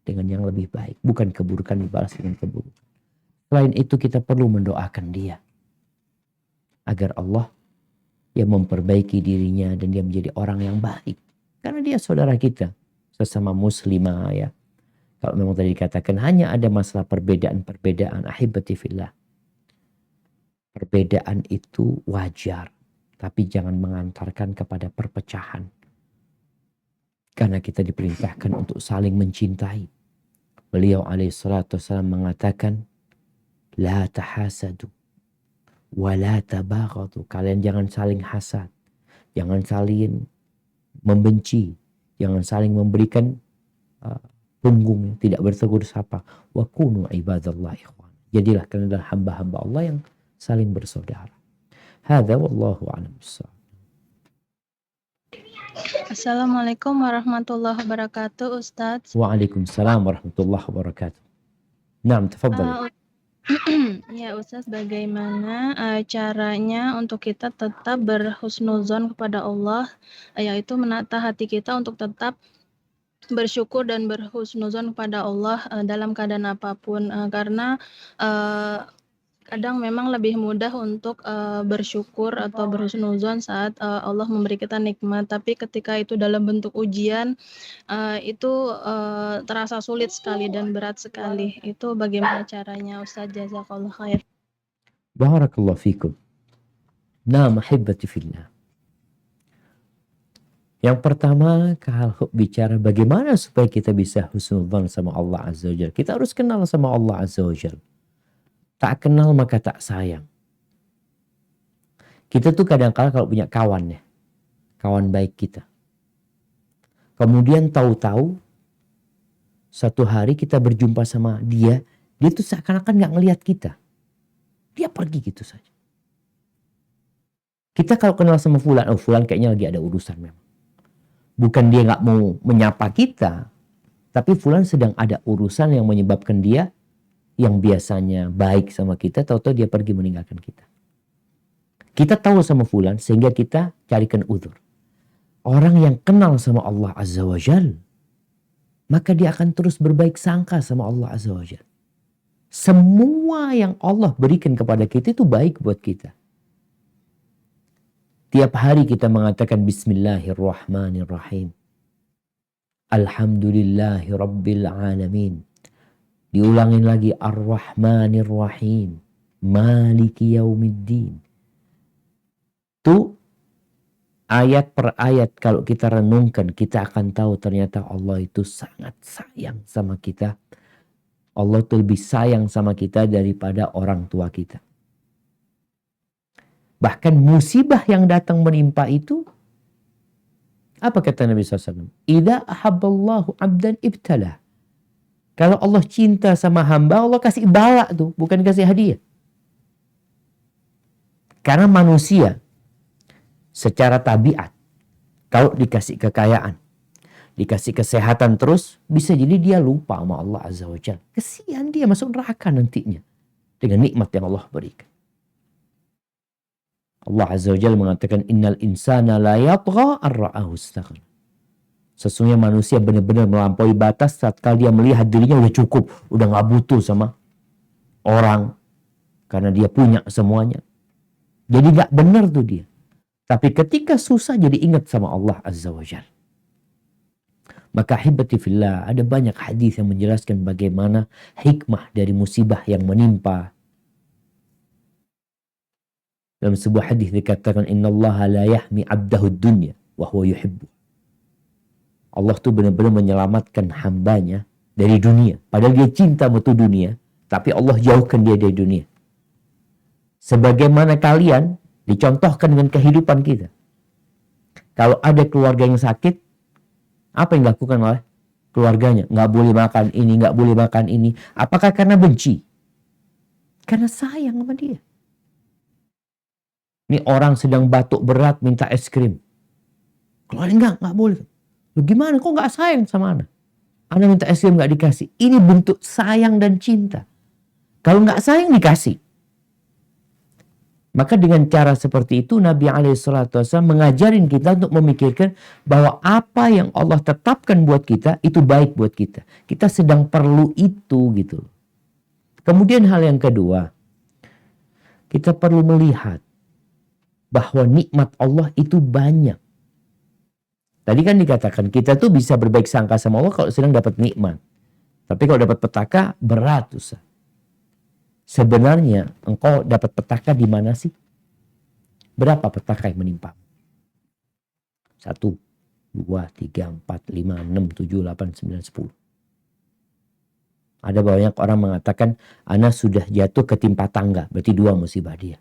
dengan yang lebih baik. Bukan keburukan dibalas dengan keburukan. Selain itu kita perlu mendoakan dia. Agar Allah yang memperbaiki dirinya dan dia menjadi orang yang baik. Karena dia saudara kita. Sesama muslimah ya. Kalau memang tadi dikatakan hanya ada masalah perbedaan-perbedaan. Ahibati fillah. Perbedaan itu wajar. Tapi jangan mengantarkan kepada perpecahan. Karena kita diperintahkan untuk saling mencintai. Beliau alaihissalatu wassalam mengatakan. La tahasadu. Wa la tabaghadu. Kalian jangan saling hasad. Jangan saling membenci. Jangan saling memberikan punggung. Tidak bertegur sapa. Wa kunu ibadallah ikhwan. Jadilah kalian adalah hamba-hamba Allah yang saling bersaudara. Hadza wallahu a'lam bissawab. Assalamualaikum warahmatullahi wabarakatuh, Ustadz. Waalaikumsalam warahmatullahi wabarakatuh. Naam, tafadhali. Ya Ustaz, bagaimana caranya untuk kita tetap berhusnuzon kepada Allah, yaitu menata hati kita untuk tetap bersyukur dan berhusnuzon kepada Allah dalam keadaan apapun, karena kadang memang lebih mudah untuk bersyukur atau berhusnuzon saat Allah memberi kita nikmat, tapi ketika itu dalam bentuk ujian, itu terasa sulit sekali dan berat sekali. Itu bagaimana caranya Ustaz? Jazakallah khair. Barakallahu fikum. Nah, mahibati fillah. Yang pertama, kalau bicara bagaimana supaya kita bisa husnudzan sama Allah Azza wa Jalla, kita harus kenal sama Allah Azza wa Jalla. Tak kenal maka tak sayang. Kita tuh kadang-kala kalau punya kawan ya, kawan baik kita. Kemudian tahu-tahu satu hari kita berjumpa sama dia tuh seakan-akan gak ngelihat kita. Dia pergi gitu saja. Kita kalau kenal sama fulan, oh fulan kayaknya lagi ada urusan memang. Bukan dia gak mau menyapa kita, tapi fulan sedang ada urusan yang menyebabkan dia yang biasanya baik sama kita, tahu-tahu dia pergi meninggalkan kita. Kita tahu sama fulan sehingga kita carikan uzur. Orang yang kenal sama Allah Azza wa Jal, maka dia akan terus berbaik sangka sama Allah Azza wa Jal. Semua yang Allah berikan kepada kita itu baik buat kita. Tiap hari kita mengatakan Bismillahirrahmanirrahim. Alhamdulillahi Rabbil Alamin. Diulangin lagi Ar-Rahmanir-Rahim. Maliki Yaumiddin. Itu ayat per ayat kalau kita renungkan, kita akan tahu ternyata Allah itu sangat sayang sama kita. Allah itu lebih sayang sama kita daripada orang tua kita. Bahkan musibah yang datang menimpa itu, apa kata Nabi SAW? Idza ahabballahu abdan ibtalah. Kalau Allah cinta sama hamba, Allah kasih bala tuh, bukan kasih hadiah. Karena manusia secara tabiat, kalau dikasih kekayaan, dikasih kesehatan terus, bisa jadi dia lupa sama Allah Azza wa Jalla. Kesian dia masuk neraka nantinya dengan nikmat yang Allah berikan. Allah Azza wa Jalla mengatakan innal insana la yatgha ar-ra'ahu istaghna. Sesungguhnya manusia benar-benar melampaui batas saat dia melihat dirinya udah cukup, udah gak butuh sama orang karena dia punya semuanya. Jadi gak benar tuh dia. Tapi ketika susah jadi ingat sama Allah Azza wa Jalla. Maka hibati fillah, ada banyak hadis yang menjelaskan bagaimana hikmah dari musibah yang menimpa. Dalam sebuah hadis dikatakan innallaha la yahmi 'abdahu dunya wa huwa yuhibbu. Allah tuh benar-benar menyelamatkan hambanya dari dunia. Padahal dia cinta sama tuh dunia, tapi Allah jauhkan dia dari dunia. Sebagaimana kalian dicontohkan dengan kehidupan kita. Kalau ada keluarga yang sakit, apa yang dilakukan oleh keluarganya? Nggak boleh makan ini, nggak boleh makan ini. Apakah karena benci? Karena sayang sama dia. Ini orang sedang batuk berat minta es krim. Keluarin nggak boleh. Lu gimana kok nggak sayang sama anak? Anak minta es krim nggak dikasih. Ini bentuk sayang dan cinta. Kalau nggak sayang dikasih. Maka dengan cara seperti itu Nabi SAW mengajarin kita untuk memikirkan bahwa apa yang Allah tetapkan buat kita itu baik buat kita. Kita sedang perlu itu gitu. Kemudian hal yang kedua, kita perlu melihat bahwa nikmat Allah itu banyak. Tadi kan dikatakan kita tuh bisa berbaik sangka sama Allah kalau sedang dapat nikmat. Tapi kalau dapat petaka berat Ustaz. Sebenarnya engkau dapat petaka di mana sih? Berapa petaka yang menimpa? 1, 2, 3, 4, 5, 6, 7, 8, 9, 10. Ada banyak orang mengatakan ana sudah jatuh ketimpa tangga. Berarti 2 musibah dia.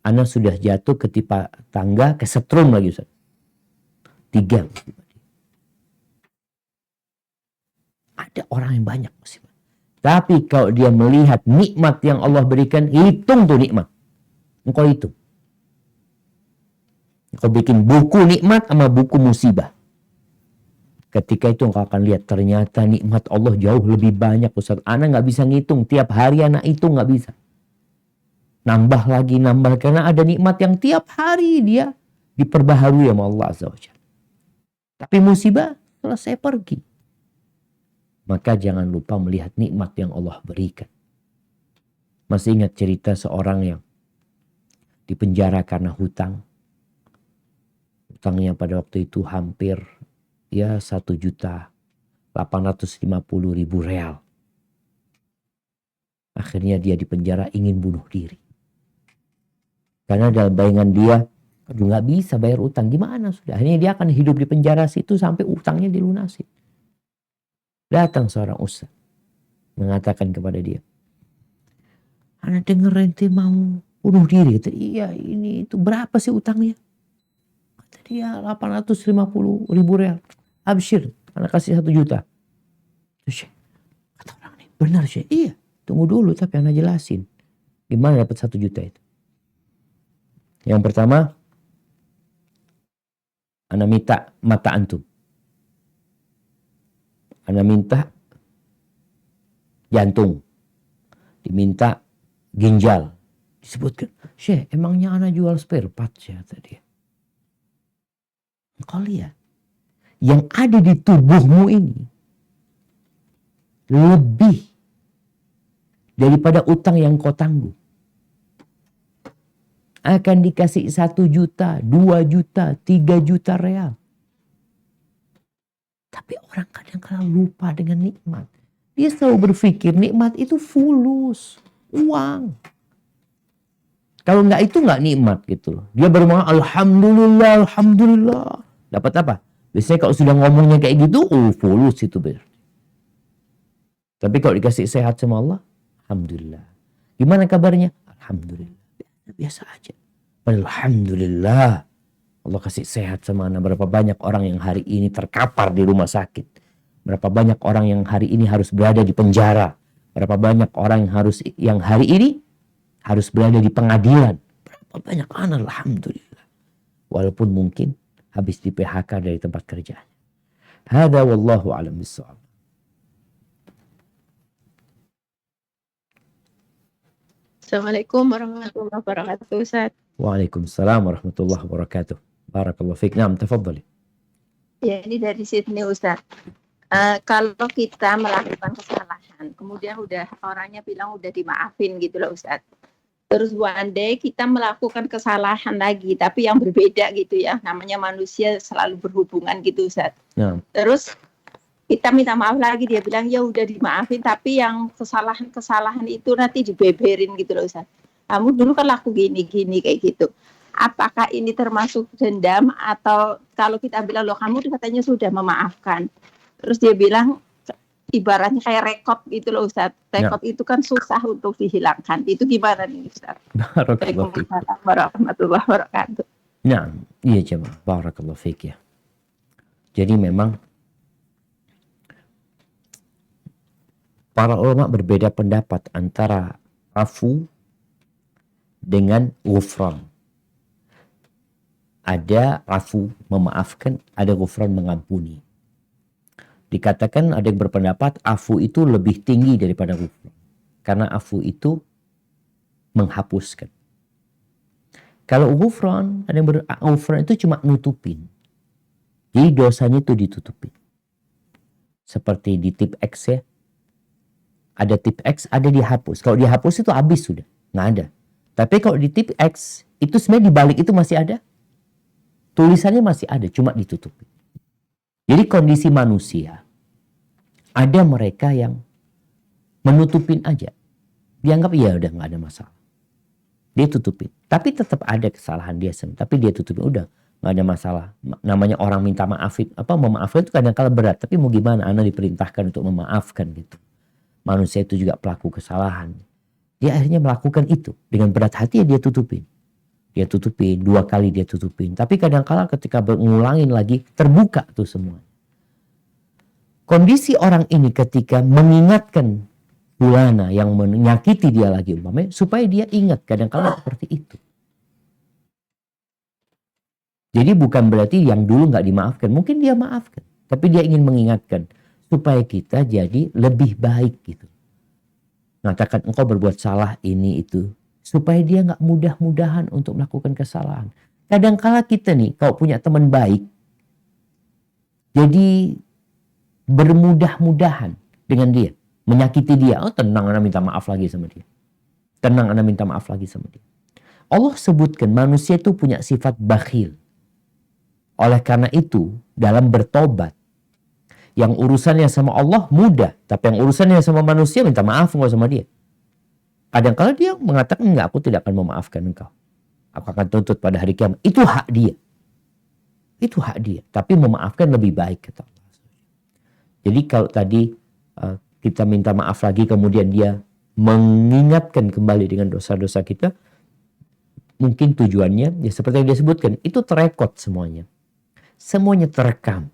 Ana sudah jatuh ketimpa tangga, kesetrum lagi Ustaz. 3 musibah dia. Ada orang yang banyak musibah. Tapi kalau dia melihat nikmat yang Allah berikan, hitung tuh nikmat. Engkau hitung. Engkau bikin buku nikmat sama buku musibah. Ketika itu engkau akan lihat ternyata nikmat Allah jauh lebih banyak, Ustaz. Ana nggak bisa ngitung. Tiap hari anak itu nggak bisa. Nambah lagi, nambah. Karena ada nikmat yang tiap hari dia diperbaharui sama Allah Azza wa Jalla. Tapi musibah selesai pergi. Maka jangan lupa melihat nikmat yang Allah berikan. Masih ingat cerita seorang yang dipenjara karena hutang. Hutangnya pada waktu itu hampir 1.850.000 real. Akhirnya dia dipenjara ingin bunuh diri. Karena dalam bayangan dia, aduh nggak bisa bayar utang, gimana sudah. Akhirnya dia akan hidup di penjara situ sampai utangnya dilunasi. Datang seorang ustaz mengatakan kepada dia, "Ana dengar ente mau bunuh diri." Kata, "Iya, ini itu berapa sih utangnya?" Kata dia, 850.000 real. "Absyir, ana kasih 1 juta." Terus kata orang ini, "Benar Syekh?" "Iya, tunggu dulu tapi ana jelasin. Gimana dapat 1 juta itu?" Yang pertama, ana minta mata antum. Ana minta jantung. Diminta ginjal. Disebutkan, "Syekh, emangnya ana jual spare part?" kata dia. Engkau lihat, yang ada di tubuhmu ini lebih daripada utang yang kau tangguh. Akan dikasih 1 juta, 2 juta, 3 juta real. Tapi orang kadang-kadang lupa dengan nikmat. Dia selalu berpikir nikmat itu fulus, uang. Kalau enggak itu enggak nikmat gitu loh. Dia baru ngomong alhamdulillah, alhamdulillah. Dapat apa? Biasanya kalau sudah ngomongnya kayak gitu, fulus itu berarti. Tapi kalau dikasih sehat sama Allah, alhamdulillah. Gimana kabarnya? Alhamdulillah. Biasa aja. Alhamdulillah. Allah kasih sehat sama anak. Berapa banyak orang yang hari ini terkapar di rumah sakit. Berapa banyak orang yang hari ini harus berada di penjara. Berapa banyak orang yang hari ini harus berada di pengadilan. Berapa banyak anak, alhamdulillah. Walaupun mungkin habis di PHK dari tempat kerjanya. Hada wallahu a'lam bissawab. Assalamualaikum warahmatullahi wabarakatuh, Ustaz. Waalaikumsalam warahmatullahi wabarakatuh. Barakallahu fiik. Naam, tafadhali. Ya, ini dari Sydney, Ustaz. Kalau kita melakukan kesalahan, kemudian orangnya bilang udah dimaafin gitu loh, Ustaz. Terus one day kita melakukan kesalahan lagi, tapi yang berbeda gitu ya. Namanya manusia selalu berhubungan gitu, Ustaz. Naam. Terus kita minta maaf lagi, dia bilang ya udah dimaafin, tapi yang kesalahan itu nanti dibeberin gitu loh, Ustaz. Kamu dulu kan laku gini-gini kayak gitu. Apakah ini termasuk dendam atau kalau kita bilang loh kamu katanya sudah memaafkan. Terus dia bilang ibaratnya kayak rekod gitu loh, Ustaz. Rekod itu kan susah untuk dihilangkan. Itu gimana nih, Ustaz? Waalaikumsalam warahmatullahi wabarakatuh. Nah, iya jemaah. Barakallahu fiik ya. Jadi memang para ulama berbeda pendapat antara afu dengan ghufran. Ada afu memaafkan, ada ghufran mengampuni. Dikatakan ada yang berpendapat afu itu lebih tinggi daripada ghufran. Karena afu itu menghapuskan. Kalau ghufran, ghufran itu cuma nutupin. Jadi dosanya itu ditutupin. Seperti di tip X ya. Ada tip X, ada dihapus. Kalau dihapus itu habis sudah, nggak ada. Tapi kalau di tip X, itu sebenarnya di balik itu masih ada. Tulisannya masih ada, cuma ditutupi. Jadi kondisi manusia, ada mereka yang menutupin aja. Dianggap ya udah nggak ada masalah. Dia tutupin. Tapi tetap ada kesalahan dia sendiri. Tapi dia tutupin, udah nggak ada masalah. Namanya orang minta maafin, memaafkan itu kadang-kadang berat. Tapi mau gimana, Anda diperintahkan untuk memaafkan gitu. Manusia itu juga pelaku kesalahan. Dia akhirnya melakukan itu. Dengan berat hati ya dia tutupin. Dia tutupin, 2 kali dia tutupin. Tapi kadang-kala ketika ngulangin lagi, terbuka tuh semua. Kondisi orang ini ketika mengingatkan fulana yang menyakiti dia lagi umpamanya, supaya dia ingat kadang-kala seperti itu. Jadi bukan berarti yang dulu nggak dimaafkan. Mungkin dia maafkan. Tapi dia ingin mengingatkan supaya kita jadi lebih baik gitu. Mengatakan engkau berbuat salah ini itu. Supaya dia nggak mudah-mudahan untuk melakukan kesalahan. Kadangkala kita nih kalau punya teman baik. Jadi bermudah-mudahan dengan dia. Menyakiti dia. Oh tenang, Anda minta maaf lagi sama dia. Tenang, Anda minta maaf lagi sama dia. Allah sebutkan manusia itu punya sifat bakhil. Oleh karena itu dalam bertobat. Yang urusannya sama Allah mudah. Tapi yang urusannya sama manusia minta maaf nggak sama dia. Kadang-kadang dia mengatakan enggak, aku tidak akan memaafkan engkau. Aku akan tuntut pada hari kiamat. Itu hak dia. Itu hak dia. Tapi memaafkan lebih baik kata Allah. Jadi kalau tadi kita minta maaf lagi kemudian dia mengingatkan kembali dengan dosa-dosa kita. Mungkin tujuannya ya seperti yang dia sebutkan. Itu terekod semuanya. Semuanya terekam.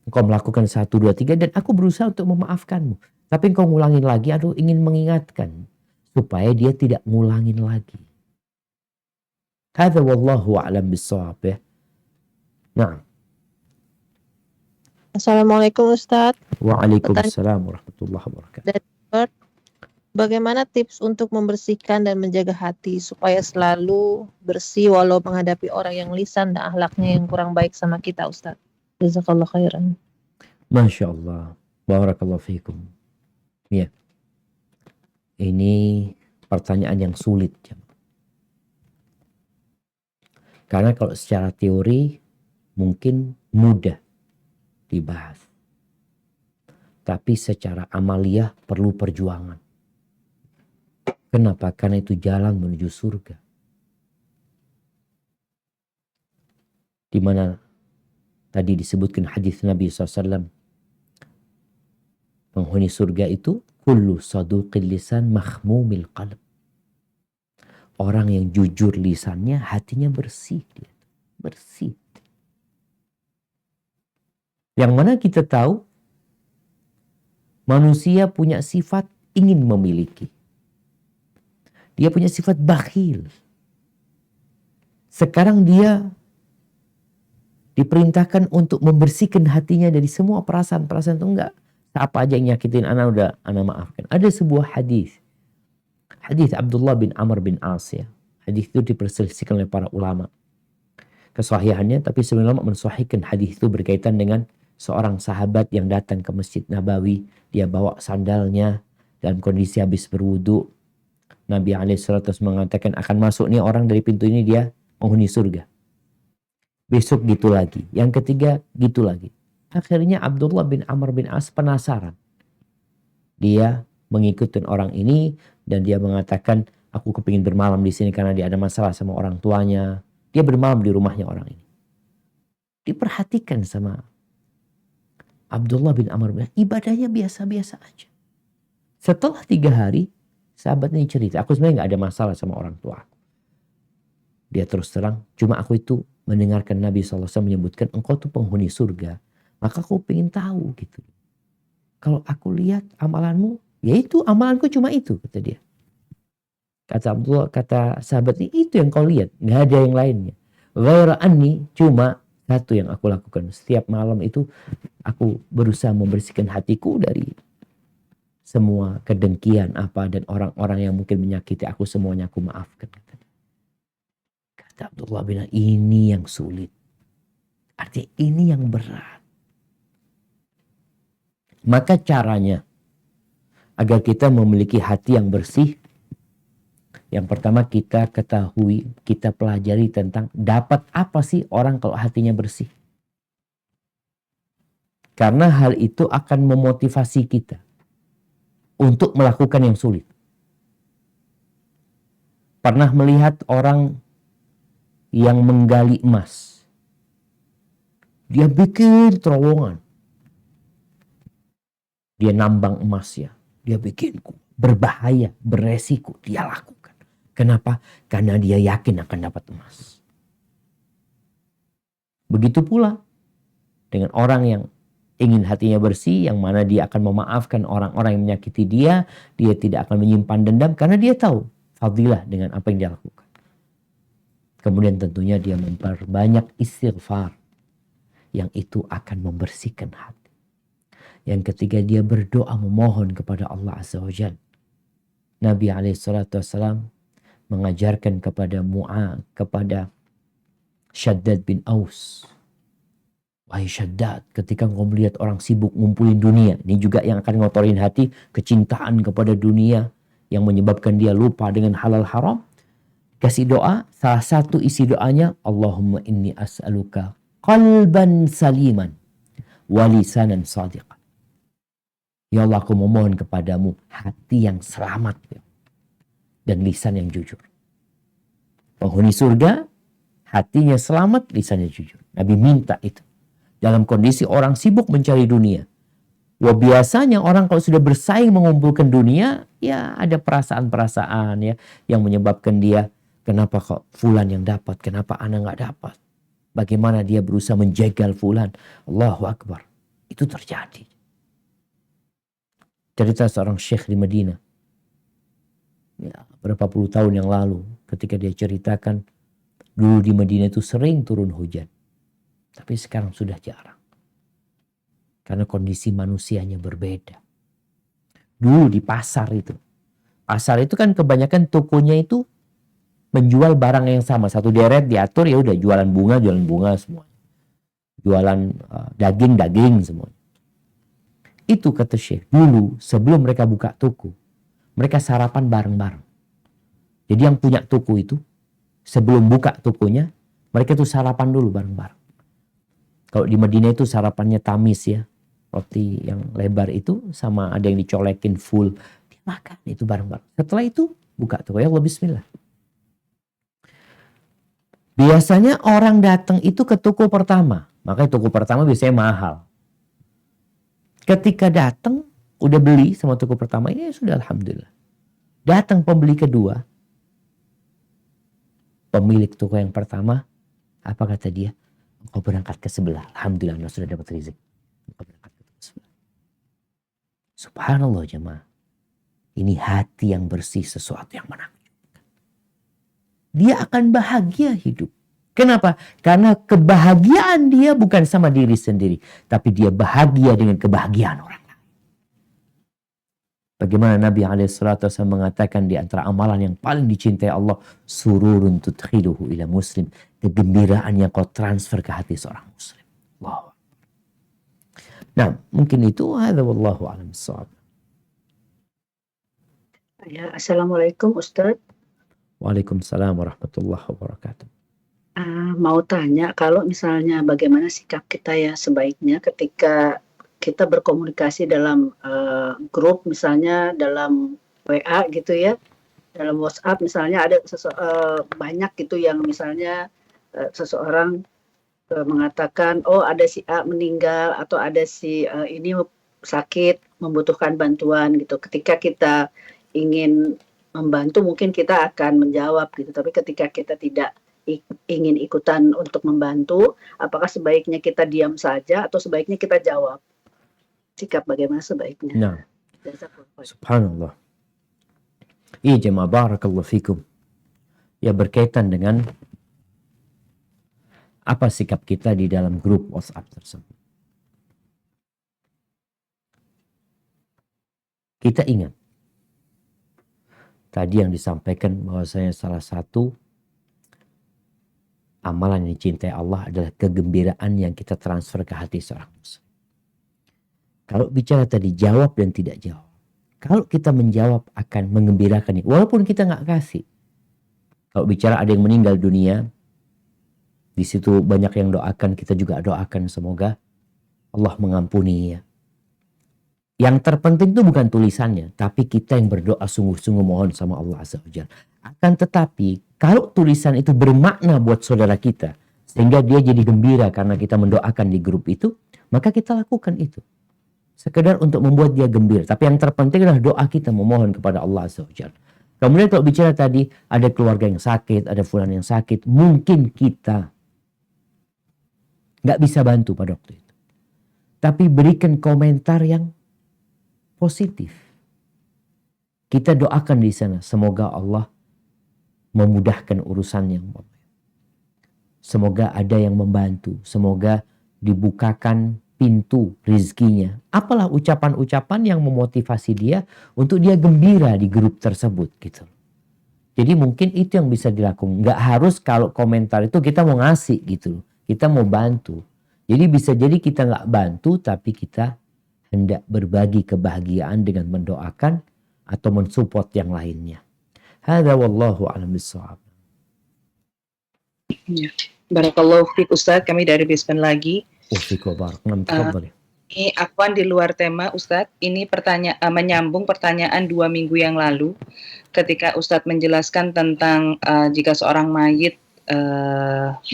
Engkau melakukan 1, 2, 3 dan aku berusaha untuk memaafkanmu. Tapi engkau ngulangin lagi, aduh ingin mengingatkan. Supaya dia tidak ngulangin lagi. Hadza wallahu a'lam bissawab ya. Nah. Assalamualaikum Ustadz. Waalaikumsalam warahmatullahi wabarakatuh. Bagaimana tips untuk membersihkan dan menjaga hati supaya selalu bersih walau menghadapi orang yang lisan dan akhlaknya yang kurang baik sama kita Ustadz? Jazakallah khairan. Masya Allah. Barakallahu fiikum. Ya. Ini pertanyaan yang sulit. Karena kalau secara teori mungkin mudah dibahas. Tapi secara amaliyah perlu perjuangan. Kenapa? Karena itu jalan menuju surga. Di mana tadi disebutkan hadis Nabi SAW. Penghuni surga itu kullu saduqil lisan mahmumil qalb. Orang yang jujur lisannya, hatinya bersih. Bersih. Yang mana kita tahu manusia punya sifat ingin memiliki. Dia punya sifat bakhil. Sekarang dia diperintahkan untuk membersihkan hatinya dari semua perasaan-perasaan itu enggak. Apa aja yang nyakitin anak udah anak maafkan. Ada sebuah hadis. Hadis Abdullah bin Amr bin As ya. Hadis itu diperselisihkan oleh para ulama. Kesahihannya, tapi sebenarnya ulama mensahihkan hadis itu berkaitan dengan seorang sahabat yang datang ke Masjid Nabawi. Dia bawa sandalnya dalam kondisi habis berwudu. Nabi SAW mengatakan akan masuk nih orang dari pintu ini dia penghuni surga. Besok gitu lagi. Yang ketiga gitu lagi. Akhirnya Abdullah bin Amr bin As penasaran. Dia mengikuti orang ini dan dia mengatakan aku kepingin bermalam di sini karena dia ada masalah sama orang tuanya. Dia bermalam di rumahnya orang ini. Diperhatikan sama Abdullah bin Amr bin As. Ibadahnya biasa-biasa aja. Setelah 3 hari sahabat ini cerita, aku sebenarnya gak ada masalah sama orang tua aku. Dia terus terang, cuma aku itu mendengarkan Nabi SAW menyebutkan engkau tuh penghuni surga. Maka aku pengen tahu gitu. Kalau aku lihat amalanmu, ya itu amalanku cuma itu, kata dia. Kata Abdullah, kata sahabat ini, itu yang kau lihat, nggak ada yang lainnya. Ghaira anni, cuma satu yang aku lakukan. Setiap malam itu aku berusaha membersihkan hatiku dari semua kedengkian apa dan orang-orang yang mungkin menyakiti aku, semuanya aku maafkan. Kata Abdullah bin, ini yang sulit. Artinya ini yang berat. Maka caranya agar kita memiliki hati yang bersih, yang pertama kita ketahui, kita pelajari tentang dapat apa sih orang kalau hatinya bersih. Karena hal itu akan memotivasi kita untuk melakukan yang sulit. Pernah melihat orang yang menggali emas. Dia bikin terowongan. Dia nambang emasnya. Dia bikin berbahaya, beresiko. Dia lakukan. Kenapa? Karena dia yakin akan dapat emas. Begitu pula dengan orang yang ingin hatinya bersih, yang mana dia akan memaafkan orang-orang yang menyakiti dia. Dia tidak akan menyimpan dendam karena dia tahu fadilah dengan apa yang dia lakukan. Kemudian tentunya dia memperbanyak istighfar. yang itu akan membersihkan hati. Yang ketiga, dia berdoa memohon kepada Allah Azza wa Jalla. Nabi SAW mengajarkan kepada kepada Shaddad bin Aus, wahai Shaddad, ketika engkau melihat orang sibuk ngumpulin dunia, ini juga yang akan ngotorin hati, kecintaan kepada dunia yang menyebabkan dia lupa dengan halal haram. Kasih doa, salah satu isi doanya, Allahumma inni as'aluka qalban saliman wa lisanan sadiqan. Ya Allah, aku memohon kepadamu hati yang selamat dan lisan yang jujur. Penghuni surga, hatinya selamat, lisannya jujur. Nabi minta itu. Dalam kondisi orang sibuk mencari dunia. Wah, biasanya orang kalau sudah bersaing mengumpulkan dunia, ya ada perasaan-perasaan ya yang menyebabkan dia, kenapa kok fulan yang dapat, kenapa ana nggak dapat. Bagaimana dia berusaha menjegal fulan. Allahu Akbar. Itu terjadi. Cerita seorang syekh di Madinah. Ya, berapa puluh tahun yang lalu ketika dia ceritakan dulu di Madinah itu sering turun hujan. Tapi sekarang sudah jarang. Karena kondisi manusianya berbeda. Dulu di pasar itu. Pasar itu kan kebanyakan tokonya itu menjual barang yang sama. Satu deret diatur, ya udah jualan bunga semua. Jualan daging semua. Itu kata Syekh, dulu sebelum mereka buka toko, mereka sarapan bareng-bareng. Jadi yang punya toko itu, sebelum buka tokonya, mereka tuh sarapan dulu bareng-bareng. Kalau di Madinah itu sarapannya tamis ya, roti yang lebar itu sama ada yang dicolekin full. Dia makan itu bareng-bareng. Setelah itu buka toko, ya Allah bismillah. Biasanya orang datang itu ke toko pertama, makanya toko pertama biasanya mahal. Ketika datang, udah beli sama toko pertama, ini sudah alhamdulillah. Datang pembeli kedua, pemilik toko yang pertama, apa kata dia? Engkau berangkat ke sebelah. Alhamdulillah, anda sudah dapat rezeki. Engkau berangkat ke sebelah. Subhanallah jemaah. Ini hati yang bersih, sesuatu yang menakjubkan. Dia akan bahagia hidup. Kenapa? Karena kebahagiaan dia bukan sama diri sendiri. Tapi dia bahagia dengan kebahagiaan orang lain. Bagaimana Nabi SAW mengatakan di antara amalan yang paling dicintai Allah. Sururun tudkhiluhu ila muslim. Kegembiraan yang kau transfer ke hati seorang muslim. Wow. Nah, mungkin itu. Hadza wallahu a'lam bissawab. Ya, Assalamualaikum Ustadz. Waalaikumsalam warahmatullahi wabarakatuh. Mau tanya, kalau misalnya bagaimana sikap kita ya sebaiknya ketika kita berkomunikasi dalam grup, misalnya dalam WA gitu ya, dalam WhatsApp misalnya ada banyak gitu yang misalnya seseorang mengatakan, oh ada si A meninggal atau ada si ini sakit membutuhkan bantuan gitu. Ketika kita ingin membantu mungkin kita akan menjawab gitu, tapi ketika kita tidak ingin ikutan untuk membantu, apakah sebaiknya kita diam saja atau sebaiknya kita jawab? Sikap bagaimana sebaiknya? Nah, subhanallah. Iya jemaah, barakallahu fikum. Ya berkaitan dengan apa sikap kita di dalam grup WhatsApp tersebut. Kita ingat tadi yang disampaikan bahwasanya salah satu amalan yang dicintai Allah adalah kegembiraan yang kita transfer ke hati seorang muslim. Kalau bicara tadi jawab dan tidak jawab. Kalau kita menjawab akan mengembirakan, walaupun kita nggak kasih. Kalau bicara ada yang meninggal dunia, di situ banyak yang doakan, kita juga doakan semoga Allah mengampuni ya. Yang terpenting itu bukan tulisannya, tapi kita yang berdoa sungguh-sungguh mohon sama Allah Azza wa Jalla. Akan tetapi kalau tulisan itu bermakna buat saudara kita, sehingga dia jadi gembira karena kita mendoakan di grup itu, maka kita lakukan itu. Sekedar untuk membuat dia gembira. Tapi yang terpenting adalah doa kita memohon kepada Allah Azza wa Jalla. Kemudian kalau bicara tadi, ada keluarga yang sakit, ada fulan yang sakit, mungkin kita nggak bisa bantu pada waktu itu. Tapi berikan komentar yang positif. Kita doakan di sana, semoga Allah memudahkan urusannya. Semoga ada yang membantu. Semoga dibukakan pintu rizkinya. Apalah ucapan-ucapan yang memotivasi dia untuk dia gembira di grup tersebut gitu. Jadi mungkin itu yang bisa dilakukan. Nggak harus kalau komentar itu kita mau ngasih gitu. Kita mau bantu. Jadi bisa jadi kita nggak bantu tapi kita hendak berbagi kebahagiaan dengan mendoakan atau mensupport yang lainnya. Hadza wallahu a'lam bissawab. Ya. Barakallahu fiik Ustadz, kami dari Bispan lagi. Wafiq wa barak. Tafadhali. Ini Afwan di luar tema Ustadz, ini menyambung pertanyaan 2 minggu yang lalu ketika Ustadz menjelaskan tentang jika seorang mayit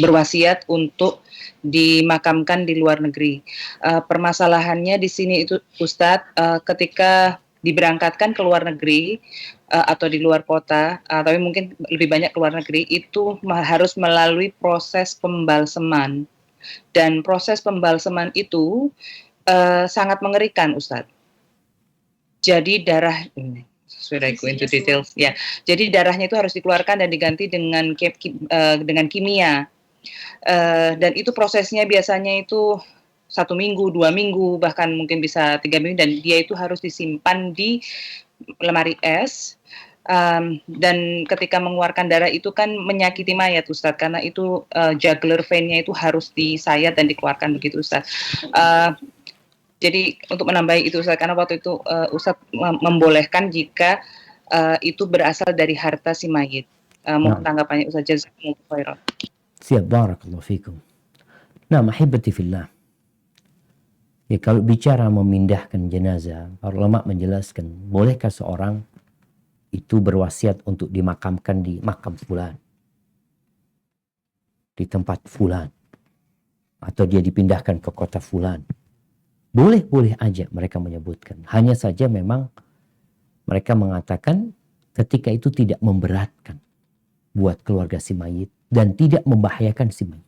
berwasiat untuk dimakamkan di luar negeri. Permasalahannya di sini itu Ustadz, ketika diberangkatkan ke luar negeri atau di luar kota, tapi mungkin lebih banyak ke luar negeri, itu harus melalui proses pembalseman. Dan proses pembalseman itu sangat mengerikan, Ustadz. Jadi darah, should I go into details? Ya, jadi darahnya itu harus dikeluarkan dan diganti dengan kimia. Dan itu prosesnya biasanya itu 1 minggu, 2 minggu, bahkan mungkin bisa 3 minggu, dan dia itu harus disimpan di lemari es. Dan ketika mengeluarkan darah itu kan menyakiti mayat, Ustadz, karena itu jugular vein-nya itu harus disayat dan dikeluarkan begitu, Ustadz. Jadi untuk menambahi itu, Ustadz, karena waktu itu Ustadz membolehkan jika itu berasal dari harta si mayit. Mohon tanggapannya Ustadz. Jazakumullah khairan. Siap, barakallahu fikum. Nah, mahibati fillah. Ya, kalau bicara memindahkan jenazah, para ulama menjelaskan, bolehkah seorang itu berwasiat untuk dimakamkan di makam fulan, di tempat fulan, atau dia dipindahkan ke kota fulan. Boleh-boleh aja mereka menyebutkan. Hanya saja memang mereka mengatakan ketika itu tidak memberatkan buat keluarga si mayit dan tidak membahayakan si mayit.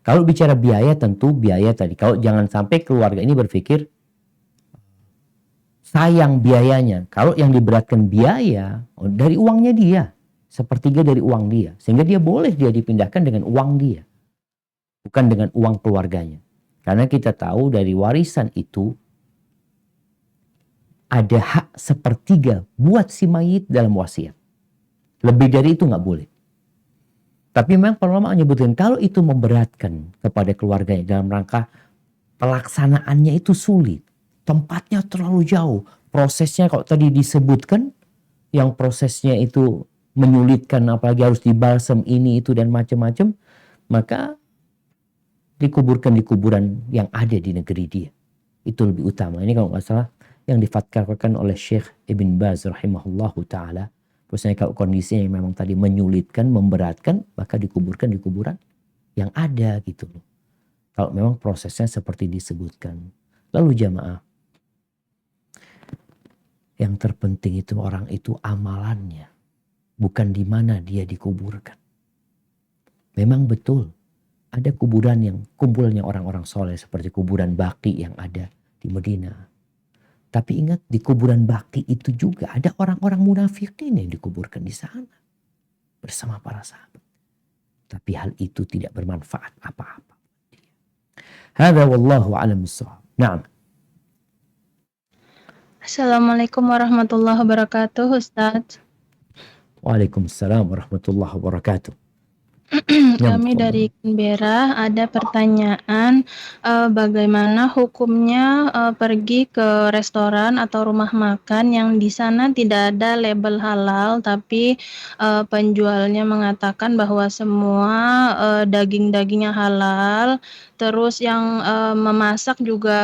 Kalau bicara biaya, tentu biaya tadi. Kalau jangan sampai keluarga ini berpikir sayang biayanya. Kalau yang diberatkan biaya dari uangnya dia, 1/3 dari uang dia, sehingga dia boleh dia dipindahkan dengan uang dia, bukan dengan uang keluarganya. Karena kita tahu dari warisan itu ada hak 1/3 buat si mayit dalam wasiat. Lebih dari itu nggak boleh. Tapi memang para ulama menyebutkan kalau itu memberatkan kepada keluarganya dalam rangka pelaksanaannya itu sulit. Tempatnya terlalu jauh. Prosesnya kalau tadi disebutkan, yang prosesnya itu menyulitkan, apalagi harus dibalsem ini, itu, dan macam-macam, maka dikuburkan di kuburan yang ada di negeri dia. Itu lebih utama. Ini kalau nggak salah yang difatwakan oleh Syekh Ibn Baz rahimahullahu ta'ala. Maksudnya kalau kondisinya yang memang tadi menyulitkan, memberatkan, maka dikuburkan di kuburan yang ada gitu loh. Kalau memang prosesnya seperti disebutkan. Lalu jamaah, yang terpenting itu orang itu amalannya, bukan di mana dia dikuburkan. Memang betul ada kuburan yang kumpulnya orang-orang soleh seperti kuburan Baqi yang ada di Medina. Tapi ingat, di kuburan Baqi itu juga ada orang-orang munafikin yang dikuburkan di sana bersama para sahabat. Tapi hal itu tidak bermanfaat apa-apa. Hadza wallahu a'lam bissawab. Naam. Assalamualaikum warahmatullahi wabarakatuh, Ustadz. Waalaikumsalam warahmatullahi wabarakatuh. Kami dari Canberra, ada pertanyaan bagaimana hukumnya pergi ke restoran atau rumah makan yang di sana tidak ada label halal, tapi penjualnya mengatakan bahwa semua daging-dagingnya halal, terus yang memasak juga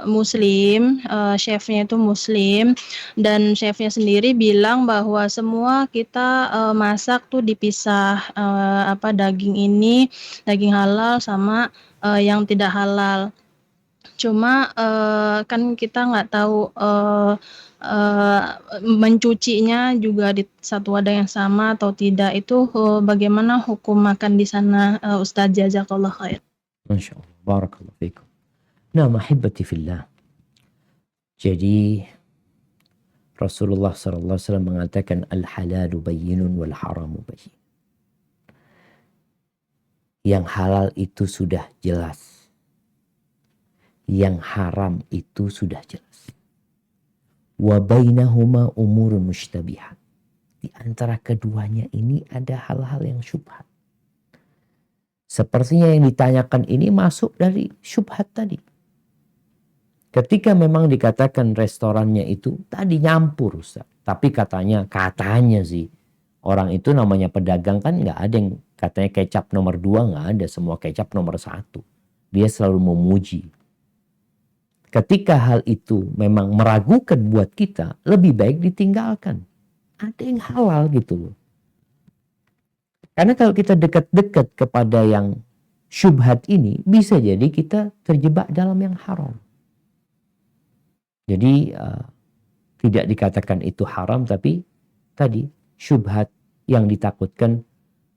muslim, chefnya itu muslim, dan chefnya sendiri bilang bahwa semua kita masak tuh dipisah, daging ini daging halal sama yang tidak halal. Cuma kan kita nggak tahu mencucinya juga di satu wadah yang sama atau tidak. Itu bagaimana hukum makan di sana, Ustadz? Jazakallah khair. Masya Allah, barakallahu fikum. Nah, mahibati fillah. Jadi Rasulullah SAW mengatakan al-halalu bayyinun wal haramu bayyin. Yang halal itu sudah jelas. Yang haram itu sudah jelas. Wa bainahuma umurun mushtabihat. Di antara keduanya ini ada hal-hal yang syubhat. Sepertinya yang ditanyakan ini masuk dari syubhat tadi. Ketika memang dikatakan restorannya itu tadi nyampur Ustaz. Tapi katanya sih orang itu namanya pedagang kan nggak ada yang katanya kecap nomor 2, nggak ada, semua kecap nomor 1. Dia selalu memuji. Ketika hal itu memang meragukan buat kita, lebih baik ditinggalkan. Ada yang halal gitu loh. Karena kalau kita dekat-dekat kepada yang syubhat ini, bisa jadi kita terjebak dalam yang haram. Jadi tidak dikatakan itu haram, tapi tadi syubhat yang ditakutkan.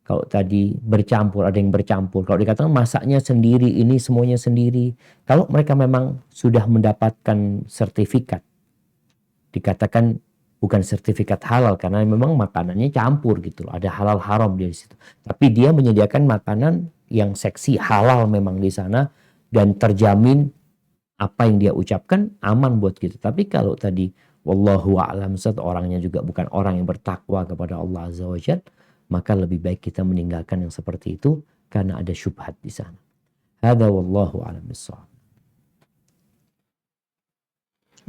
Kalau tadi bercampur, ada yang bercampur. Kalau dikatakan masaknya sendiri, ini semuanya sendiri. Kalau mereka memang sudah mendapatkan sertifikat, dikatakan bukan sertifikat halal karena memang makanannya campur gitu loh. Ada halal haram di situ. Tapi dia menyediakan makanan yang seksi halal memang di sana dan terjamin apa yang dia ucapkan aman buat kita. Tapi kalau tadi wallahu a'lam orangnya juga bukan orang yang bertakwa kepada Allah Azza wa Jalla, maka lebih baik kita meninggalkan yang seperti itu karena ada syubhat di sana. Hadza wallahu a'lam bissawab.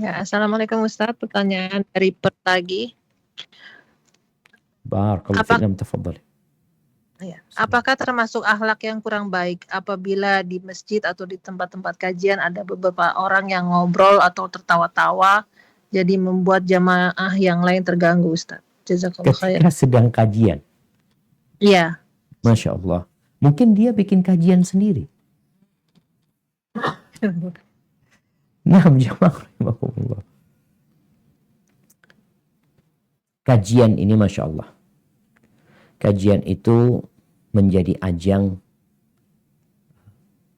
Ya, Assalamualaikum Ustaz. Pertanyaan dari Pertagi. Barakallahu fiikum, tafadhali. Ya. Apakah termasuk akhlak yang kurang baik apabila di masjid atau di tempat-tempat kajian ada beberapa orang yang ngobrol atau tertawa-tawa jadi membuat jamaah yang lain terganggu, Ustaz? Jazakallah khair. Ketika sedang kajian. Iya. Masya Allah. Mungkin dia bikin kajian sendiri. Nah, jamaah rahimahumullah. Kajian ini Masya Allah. Kajian itu menjadi ajang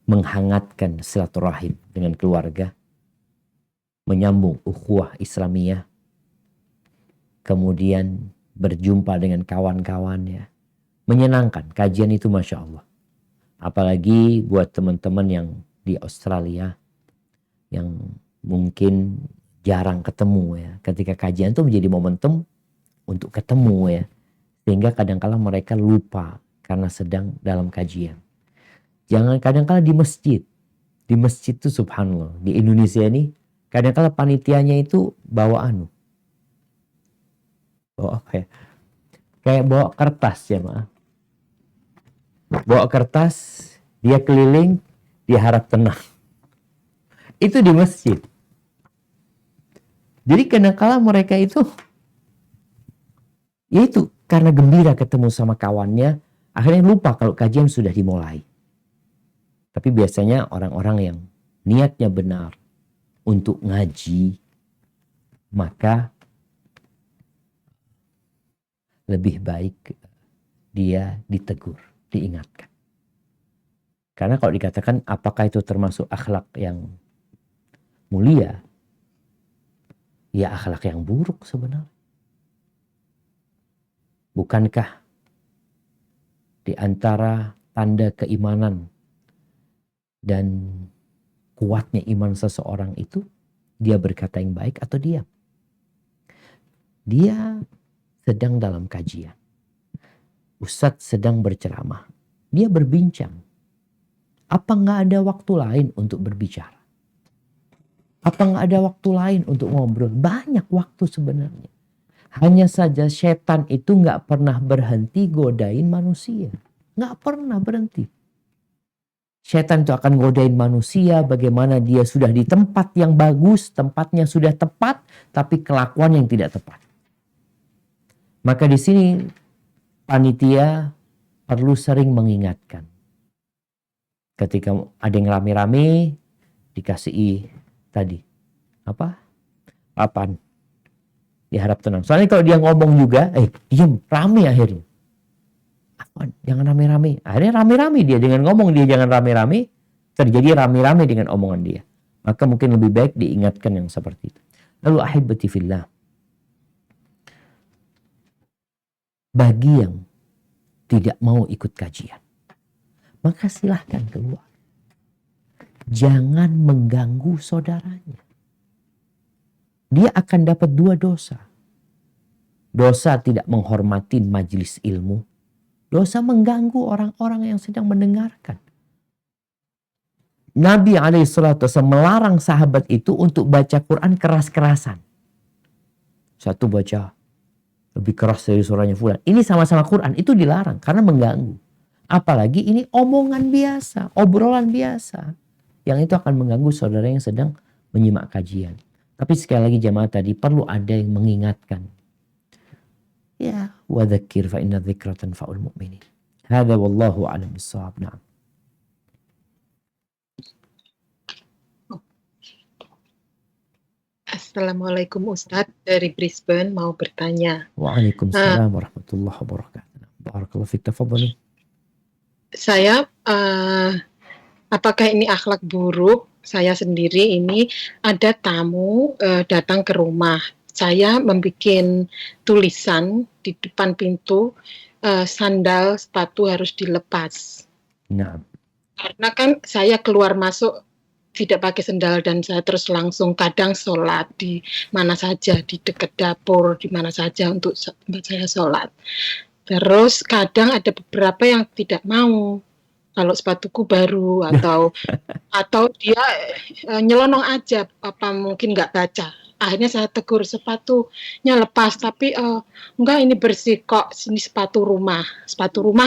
menghangatkan silaturahim dengan keluarga, menyambung ukhuwah Islamiyah, kemudian berjumpa dengan kawan-kawannya. Menyenangkan, kajian itu Masya Allah. Apalagi buat teman-teman yang di Australia, yang mungkin jarang ketemu ya. Ketika kajian itu menjadi momentum untuk ketemu ya. Sehingga kadang-kala mereka lupa karena sedang dalam kajian. Jangan kadang-kala di masjid. Di masjid itu subhanallah. Di Indonesia ini kadang-kala panitianya itu bawa bawa apa ya? Kayak bawa kertas ya maaf. Bawa kertas, dia keliling, dia harap tenang. Itu di masjid. Jadi kadang-kala mereka itu, ya itu karena gembira ketemu sama kawannya, akhirnya lupa kalau kajian sudah dimulai. Tapi biasanya orang-orang yang niatnya benar untuk ngaji, maka lebih baik dia ditegur, diingatkan. Karena kalau dikatakan apakah itu termasuk akhlak yang mulia, ya akhlak yang buruk sebenarnya. Bukankah di antara tanda keimanan dan kuatnya iman seseorang itu dia berkata yang baik atau diam? Dia sedang dalam kajian. Ustadz sedang berceramah. Dia berbincang. Apa nggak ada waktu lain untuk berbicara? Apa nggak ada waktu lain untuk ngobrol? Banyak waktu sebenarnya. Hanya saja setan itu nggak pernah berhenti godain manusia. Nggak pernah berhenti. Setan itu akan godain manusia bagaimana dia sudah di tempat yang bagus, tempatnya sudah tepat, tapi kelakuan yang tidak tepat. Maka di sini panitia perlu sering mengingatkan. Ketika ada yang rame-rame, dikasih tadi apa? Papan. Diharap tenang. Soalnya kalau dia ngomong juga, diam, rame akhirnya. Apa? Jangan rame-rame. Akhirnya rame-rame dia dengan ngomong dia jangan rame-rame, terjadi rame-rame dengan omongan dia. Maka mungkin lebih baik diingatkan yang seperti itu. Lalu ahibati fillah. Bagi yang tidak mau ikut kajian, maka silahkan keluar. jangan mengganggu saudaranya. Dia akan dapat 2 dosa. Dosa tidak menghormati majelis ilmu. Dosa mengganggu orang-orang yang sedang mendengarkan. Nabi SAW melarang sahabat itu untuk baca Quran keras-kerasan. Satu baca lebih keras dari suaranya fulan. Ini sama-sama Quran, itu dilarang karena mengganggu. Apalagi ini omongan biasa, obrolan biasa. Yang itu akan mengganggu saudara yang sedang menyimak kajian. Tapi sekali lagi jamaah tadi perlu ada yang mengingatkan. Ya, wa dzakir fa inna dzikra tanfa'ul mu'minin. Hadza wallahu a'lam bissawab. Na'am. Assalamualaikum Ustadz, dari Brisbane mau bertanya. Waalaikumsalam warahmatullahi wabarakatuh. Barakallahu fiik, tafadhali. Saya apakah ini akhlak buruk? Saya sendiri ini ada tamu datang ke rumah. Saya membuat tulisan di depan pintu, sandal sepatu harus dilepas. Nah, Karena kan saya keluar masuk tidak pakai sendal dan saya terus langsung kadang sholat di mana saja, di dekat dapur, di mana saja untuk tempat saya sholat. Terus kadang ada beberapa yang tidak mau kalau sepatuku baru atau dia nyelonong aja, apa mungkin nggak baca. Akhirnya saya tegur, sepatunya lepas, tapi enggak, ini bersih kok, ini sepatu rumah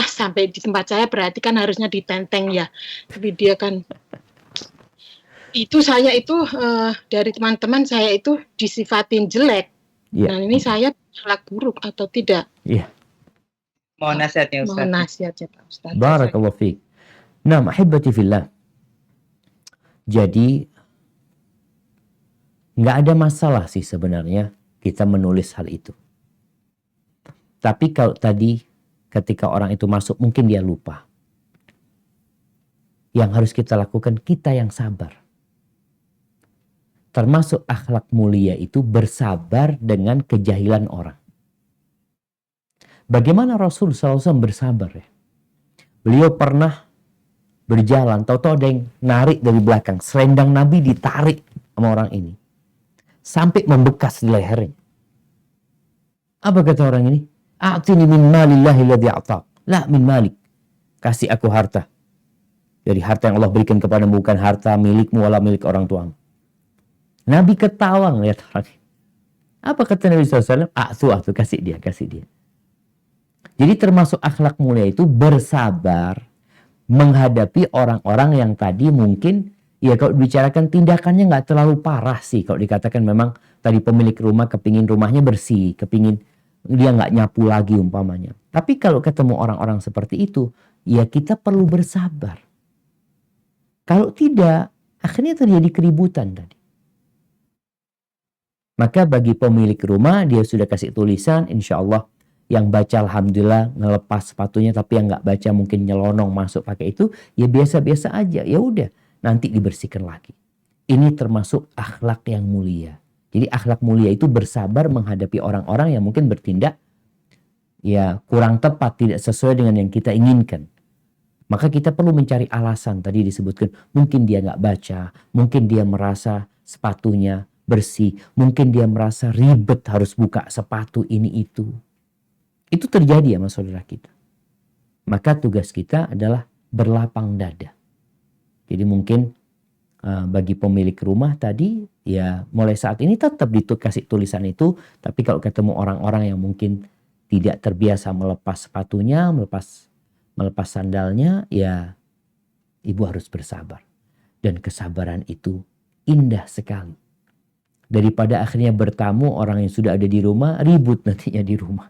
sampai di tempat saya berarti kan harusnya ditenteng ya, tapi dia kan itu saya itu dari teman-teman saya itu disifatin jelek. Iya. Nah ini saya akhlak buruk atau tidak? Iya. Mohon nasihatnya Ustaz. Mohon nasihatnya Pak Ustaz. Barakallahu fiik. Nah, ahibati fillah. Jadi nggak ada masalah sih sebenarnya kita menulis hal itu. Tapi kalau tadi ketika orang itu masuk mungkin dia lupa. Yang harus kita lakukan, kita yang sabar. Termasuk akhlak mulia itu bersabar dengan kejahilan orang. Bagaimana Rasul SAW bersabar ya? Beliau pernah berjalan, tahu-tahu ada yang narik dari belakang. Selendang Nabi ditarik sama orang ini. Sampai membekas di lehernya. Apa kata orang ini? A'tini min malillahi ladzi a'taq. La min malik. Kasih aku harta. Dari harta yang Allah berikan kepadamu, bukan harta milikmu wala milik orang tuamu. Nabi ketawa ngeliat orang ini. Apa kata Nabi SAW? A'tu, kasih dia. Jadi termasuk akhlak mulia itu bersabar menghadapi orang-orang yang tadi mungkin ya kalau dibicarakan tindakannya nggak terlalu parah sih. Kalau dikatakan memang tadi pemilik rumah kepingin rumahnya bersih, kepingin dia nggak nyapu lagi umpamanya. Tapi kalau ketemu orang-orang seperti itu, ya kita perlu bersabar. Kalau tidak, akhirnya terjadi keributan tadi. Maka bagi pemilik rumah, dia sudah kasih tulisan, insya Allah yang baca alhamdulillah ngelepas sepatunya, tapi yang nggak baca mungkin nyelonong masuk pakai itu, ya biasa-biasa aja. Ya udah, nanti dibersihkan lagi. Ini termasuk akhlak yang mulia. Jadi akhlak mulia itu bersabar menghadapi orang-orang yang mungkin bertindak ya kurang tepat, tidak sesuai dengan yang kita inginkan. Maka kita perlu mencari alasan, tadi disebutkan mungkin dia nggak baca, mungkin dia merasa sepatunya bersih, mungkin dia merasa ribet harus buka sepatu ini itu. Itu terjadi ya sama saudara kita. Maka tugas kita adalah berlapang dada. Jadi mungkin bagi pemilik rumah tadi ya mulai saat ini tetap dikasih tulisan itu, tapi kalau ketemu orang-orang yang mungkin tidak terbiasa melepas sepatunya, melepas sandalnya, ya ibu harus bersabar. Dan kesabaran itu indah sekali. Daripada akhirnya bertamu orang yang sudah ada di rumah, ribut nantinya di rumah.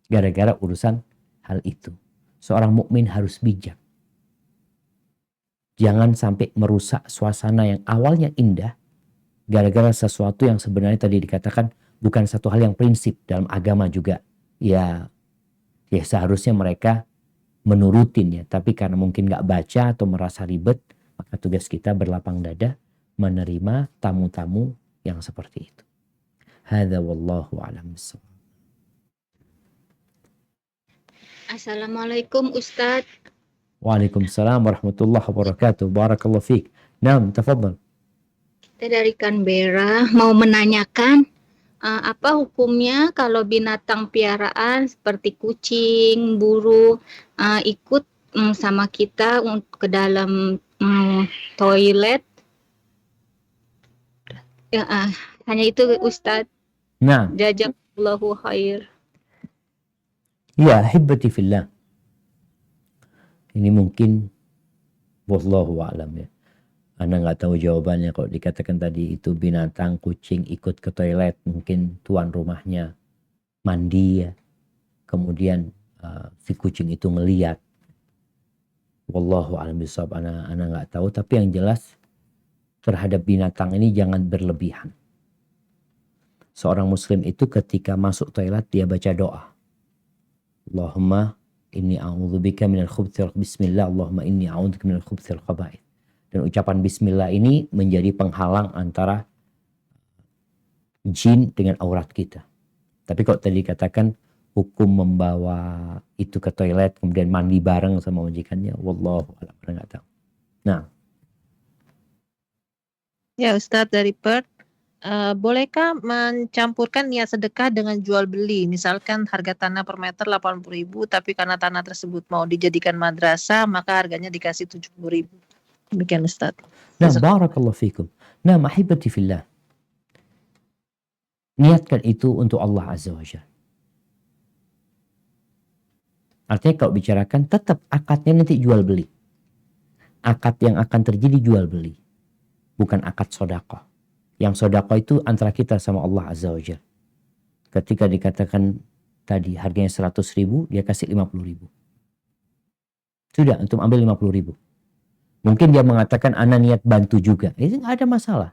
Gara-gara urusan hal itu. Seorang mukmin harus bijak. Jangan sampai merusak suasana yang awalnya indah. Gara-gara sesuatu yang sebenarnya tadi dikatakan bukan satu hal yang prinsip dalam agama juga. Ya seharusnya mereka menurutin ya. Tapi karena mungkin gak baca atau merasa ribet, maka tugas kita berlapang dada menerima tamu-tamu yang seperti itu. Hadza wallahu a'lam bissawab. Assalamualaikum Ustadz. Waalaikumsalam warahmatullahi wabarakatuh. Barakallahu fiik. Naam, tafadhal. Kita dari Canberra mau menanyakan apa hukumnya kalau binatang piaraan seperti kucing, burung ikut sama kita ke dalam toilet. Ya, hanya itu Ustadz. Nah, Jazakallahu khair. ya hibbati fillah. Ini mungkin wallahu a'lam ya. Anda nggak tahu jawabannya kalau dikatakan tadi itu binatang kucing ikut ke toilet, mungkin tuan rumahnya mandi ya, kemudian si kucing itu ngeliat. Wallahu a'lam bishawab, Ana nggak tahu, tapi yang jelas terhadap binatang ini jangan berlebihan. Seorang muslim itu ketika masuk toilet dia baca doa. Allahumma inni a'udzubika minal khubuthi wal bismillah, Allahumma inni a'udzubika minal khubuthi wal khaba'ith. Dan ucapan bismillah ini menjadi penghalang antara jin dengan aurat kita. Tapi kalau tadi katakan hukum membawa itu ke toilet kemudian mandi bareng sama majikannya, wallahu a'lam, enggak tahu. Nah, Ya Ustadz dari Perth, bolehkah mencampurkan niat sedekah dengan jual beli? Misalkan harga tanah per meter 80.000, tapi karena tanah tersebut mau dijadikan madrasah, maka harganya dikasih 70.000. Demikian Ustadz. nah barakallahu fikum. Nah, mahibati fillah. Niatkan itu untuk Allah Azza wa Jalla. Artinya kalau bicarakan tetap akadnya nanti jual beli. Akad yang akan terjadi jual beli. Bukan akad sodakoh. Yang sodakoh itu antara kita sama Allah Azza wa Jalla. Ketika dikatakan tadi harganya 100.000, dia kasih 50.000. Sudah, untuk ambil 50.000. Mungkin dia mengatakan ana niat bantu juga. Itu nggak ada masalah.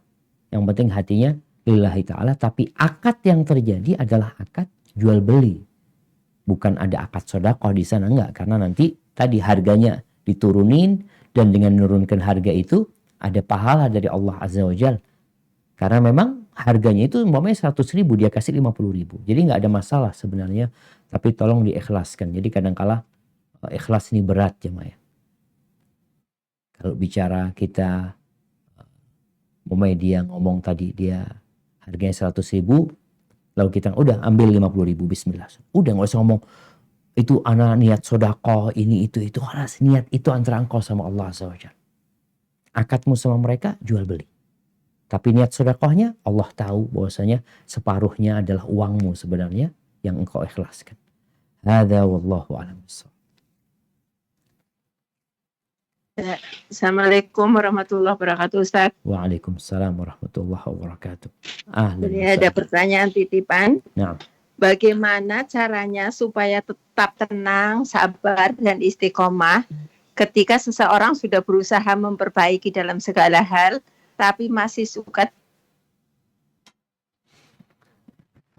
Yang penting hatinya lillahi ta'ala. Tapi akad yang terjadi adalah akad jual beli. Bukan ada akad sodakoh di sana, enggak. Karena nanti tadi harganya diturunin. Dan dengan menurunkan harga itu ada pahala dari Allah Azza wa Jal. Karena memang harganya itu umpamanya 100.000, dia kasih 50.000. Jadi nggak ada masalah sebenarnya. Tapi tolong diikhlaskan. Jadi kadang-kala ikhlas ini berat jemaah. Kalau bicara kita, umpamanya dia ngomong tadi dia harganya 100.000, lalu kita udah ambil 50.000, bismillah. Udah nggak usah ngomong itu anak niat sodakoh ini itu harus niat itu antara engkau sama Allah Azza wa Jalla. Akadmu sama mereka jual beli. Tapi niat sodakohnya Allah tahu bahwasanya separuhnya adalah uangmu sebenarnya yang engkau ikhlaskan. Hadza wallahu a'lam bishawab. Assalamualaikum warahmatullahi wabarakatuh, Ustaz. Waalaikumsalam warahmatullahi wabarakatuh. Ini ada pertanyaan titipan. Nah, Bagaimana caranya supaya tetap tenang, sabar, dan istiqomah ketika seseorang sudah berusaha memperbaiki dalam segala hal, tapi masih suka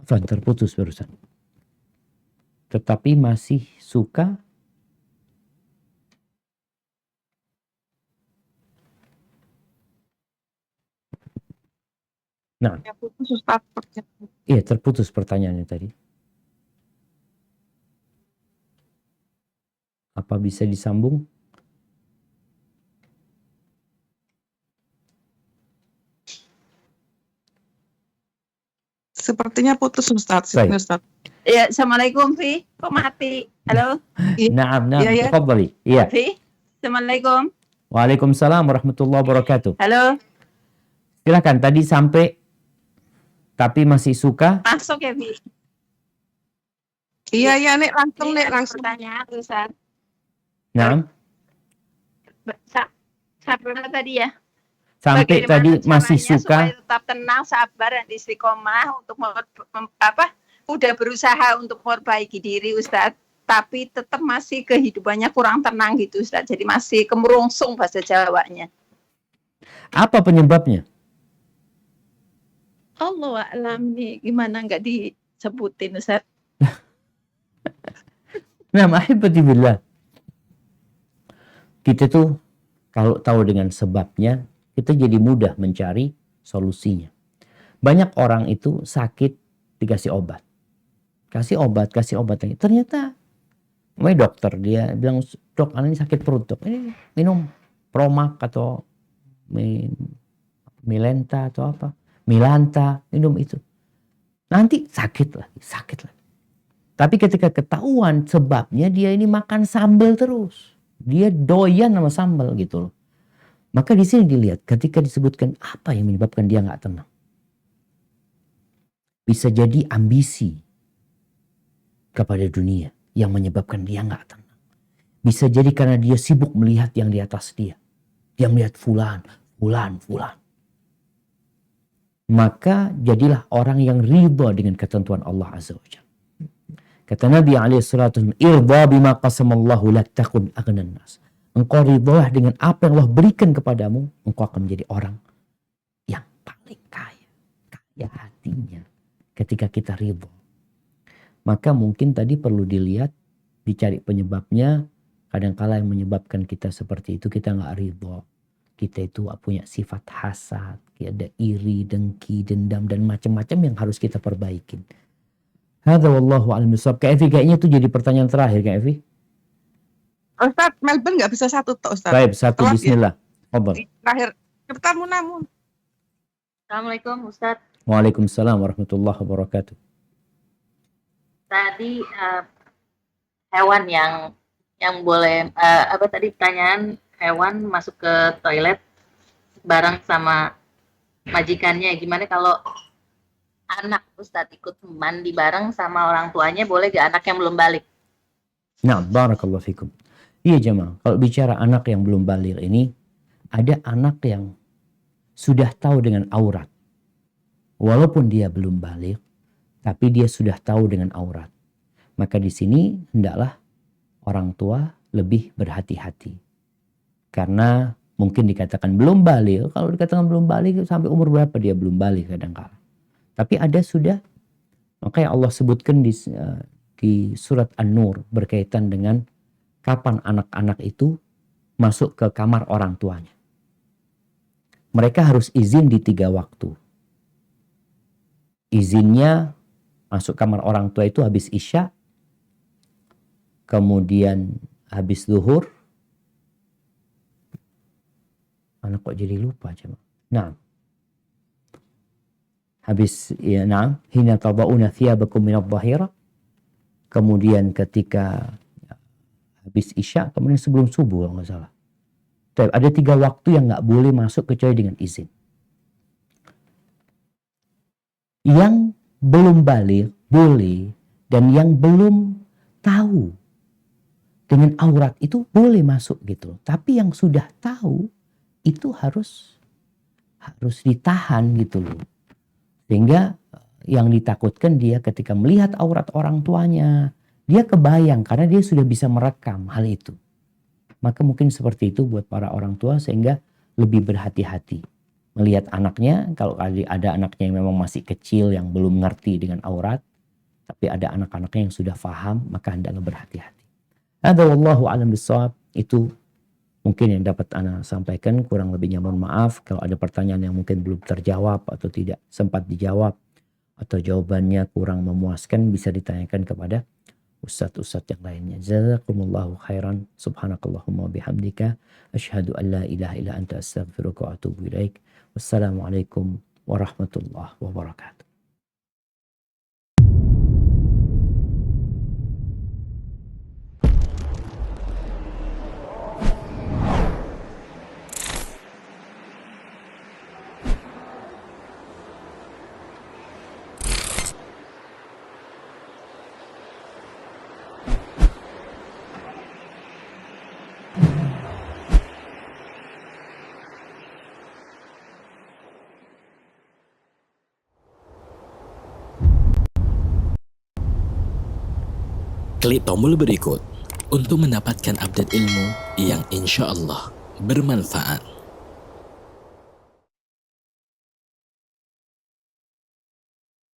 terputus barusan. Tetapi masih suka Nah, iya terputus pertanyaannya tadi. Apa bisa disambung? Sepertinya putus Ustaz. Baik. Ustaz. Ya, Assalamualaikum, Fi. Kok mati? Halo? Naam, Iya, iya. tafadhali. Iya. Fi? Assalamualaikum. Waalaikumsalam warahmatullahi wabarakatuh. Halo? Silakan, tadi sampai tapi masih suka. Masuk ya, Fi? Iya, Nek, langsung, Nek, Ini ada langsung. pertanyaan, Ustaz. Naam. Sampai mana tadi ya? Sampai Bagaimana tadi masih caranya suka. supaya tetap tenang, sabar, dan istiqomah untuk udah berusaha untuk memperbaiki diri, Ustadz, tapi tetap masih kehidupannya kurang tenang gitu, Ustadz. Jadi masih kemerungsung bahasa Jawanya. Apa penyebabnya? Allah alam nih, gimana nggak disebutin, Ustadz? Nah, ahibati billah. Kita tuh kalau tahu dengan sebabnya, kita jadi mudah mencari solusinya. Banyak orang itu sakit dikasih obat. Kasih obat lagi. Ternyata dokter dia bilang, dok, anak ini sakit perut, dok. Ini minum Promac atau Milenta atau apa, Milanta, minum itu. Nanti sakit lagi. Tapi ketika ketahuan sebabnya dia ini makan sambal terus. Dia doyan sama sambal gitu loh. Maka di sini dilihat ketika disebutkan apa yang menyebabkan dia nggak tenang. Bisa jadi ambisi kepada dunia yang menyebabkan dia nggak tenang. Bisa jadi karena dia sibuk melihat yang di atas dia. Dia melihat fulan. Maka jadilah orang yang ridha dengan ketentuan Allah Azza wa Jalla. Kata Nabi SAW, irda bima qasamallahu lak takun aghnan nas. Engkau ridhalah dengan apa yang Allah berikan kepadamu, engkau akan menjadi orang yang paling kaya hatinya ketika kita ridha. Maka mungkin tadi perlu dilihat, dicari penyebabnya. Kadang-kala yang menyebabkan kita seperti itu kita nggak ridha. Kita itu punya sifat hasad, ada iri, dengki, dendam, dan macam-macam yang harus kita perbaikin. Hadza wallahu a'lam bishawab. Kak Evi, kayaknya itu jadi pertanyaan terakhir, Kak Evi. Ustaz, Melbourne nggak bisa satu toh, Ustaz. Baik, satu, Telat ya? bismillah. Fadhal. Terakhir, cepetan namun. Assalamualaikum Ustadz. Waalaikumsalam warahmatullahi wabarakatuh. Tadi hewan yang boleh tadi pertanyaan hewan masuk ke toilet bareng sama majikannya. Gimana kalau anak Ustadz ikut mandi bareng sama orang tuanya, boleh gak anak yang belum balik? Nah, barakallahu fikum. Iya jemaah, kalau bicara anak yang belum balik ini, ada anak yang sudah tahu dengan aurat. Walaupun dia belum balik, tapi dia sudah tahu dengan aurat. Maka di sini hendaklah orang tua lebih berhati-hati. Karena mungkin dikatakan belum balik, kalau dikatakan belum balik sampai umur berapa dia belum balik kadang-kala. Tapi ada sudah, makanya Allah sebutkan di surat An-Nur berkaitan dengan kapan anak-anak itu masuk ke kamar orang tuanya. Mereka harus izin di 3 waktu. Izinnya masuk kamar orang tua itu habis Isya, kemudian habis zuhur. Anak kok jadi lupa coba. Nah, habis hina tada'una thiyabakum minadh dhahira. Kemudian ketika habis Isya, kemudian sebelum subuh kalau nggak salah. Ada 3 waktu yang nggak boleh masuk kecuali dengan izin. Yang belum balik boleh, dan yang belum tahu dengan aurat itu boleh masuk gitu. Tapi yang sudah tahu itu harus ditahan gitu loh. Sehingga yang ditakutkan dia ketika melihat aurat orang tuanya, dia kebayang karena dia sudah bisa merekam hal itu. Maka mungkin seperti itu buat para orang tua sehingga lebih berhati-hati melihat anaknya. Kalau ada anaknya yang memang masih kecil yang belum ngerti dengan aurat, tapi ada anak-anaknya yang sudah paham, maka hendaklah berhati-hati. Hadza wallahu a'lam bishawab. Itu mungkin yang dapat ana sampaikan, kurang lebihnya mohon maaf kalau ada pertanyaan yang mungkin belum terjawab atau tidak sempat dijawab atau jawabannya kurang memuaskan, bisa ditanyakan kepada ustadz-ustadz yang lainnya. Jazakumullahu khairan. Subhanakallahumma bihamdika asyhadu an la ilaha illa anta astaghfiruka wa atubu ilaik. Wassalamualaikum warahmatullahi wabarakatuh. Klik tombol berikut untuk mendapatkan update ilmu yang insya Allah bermanfaat.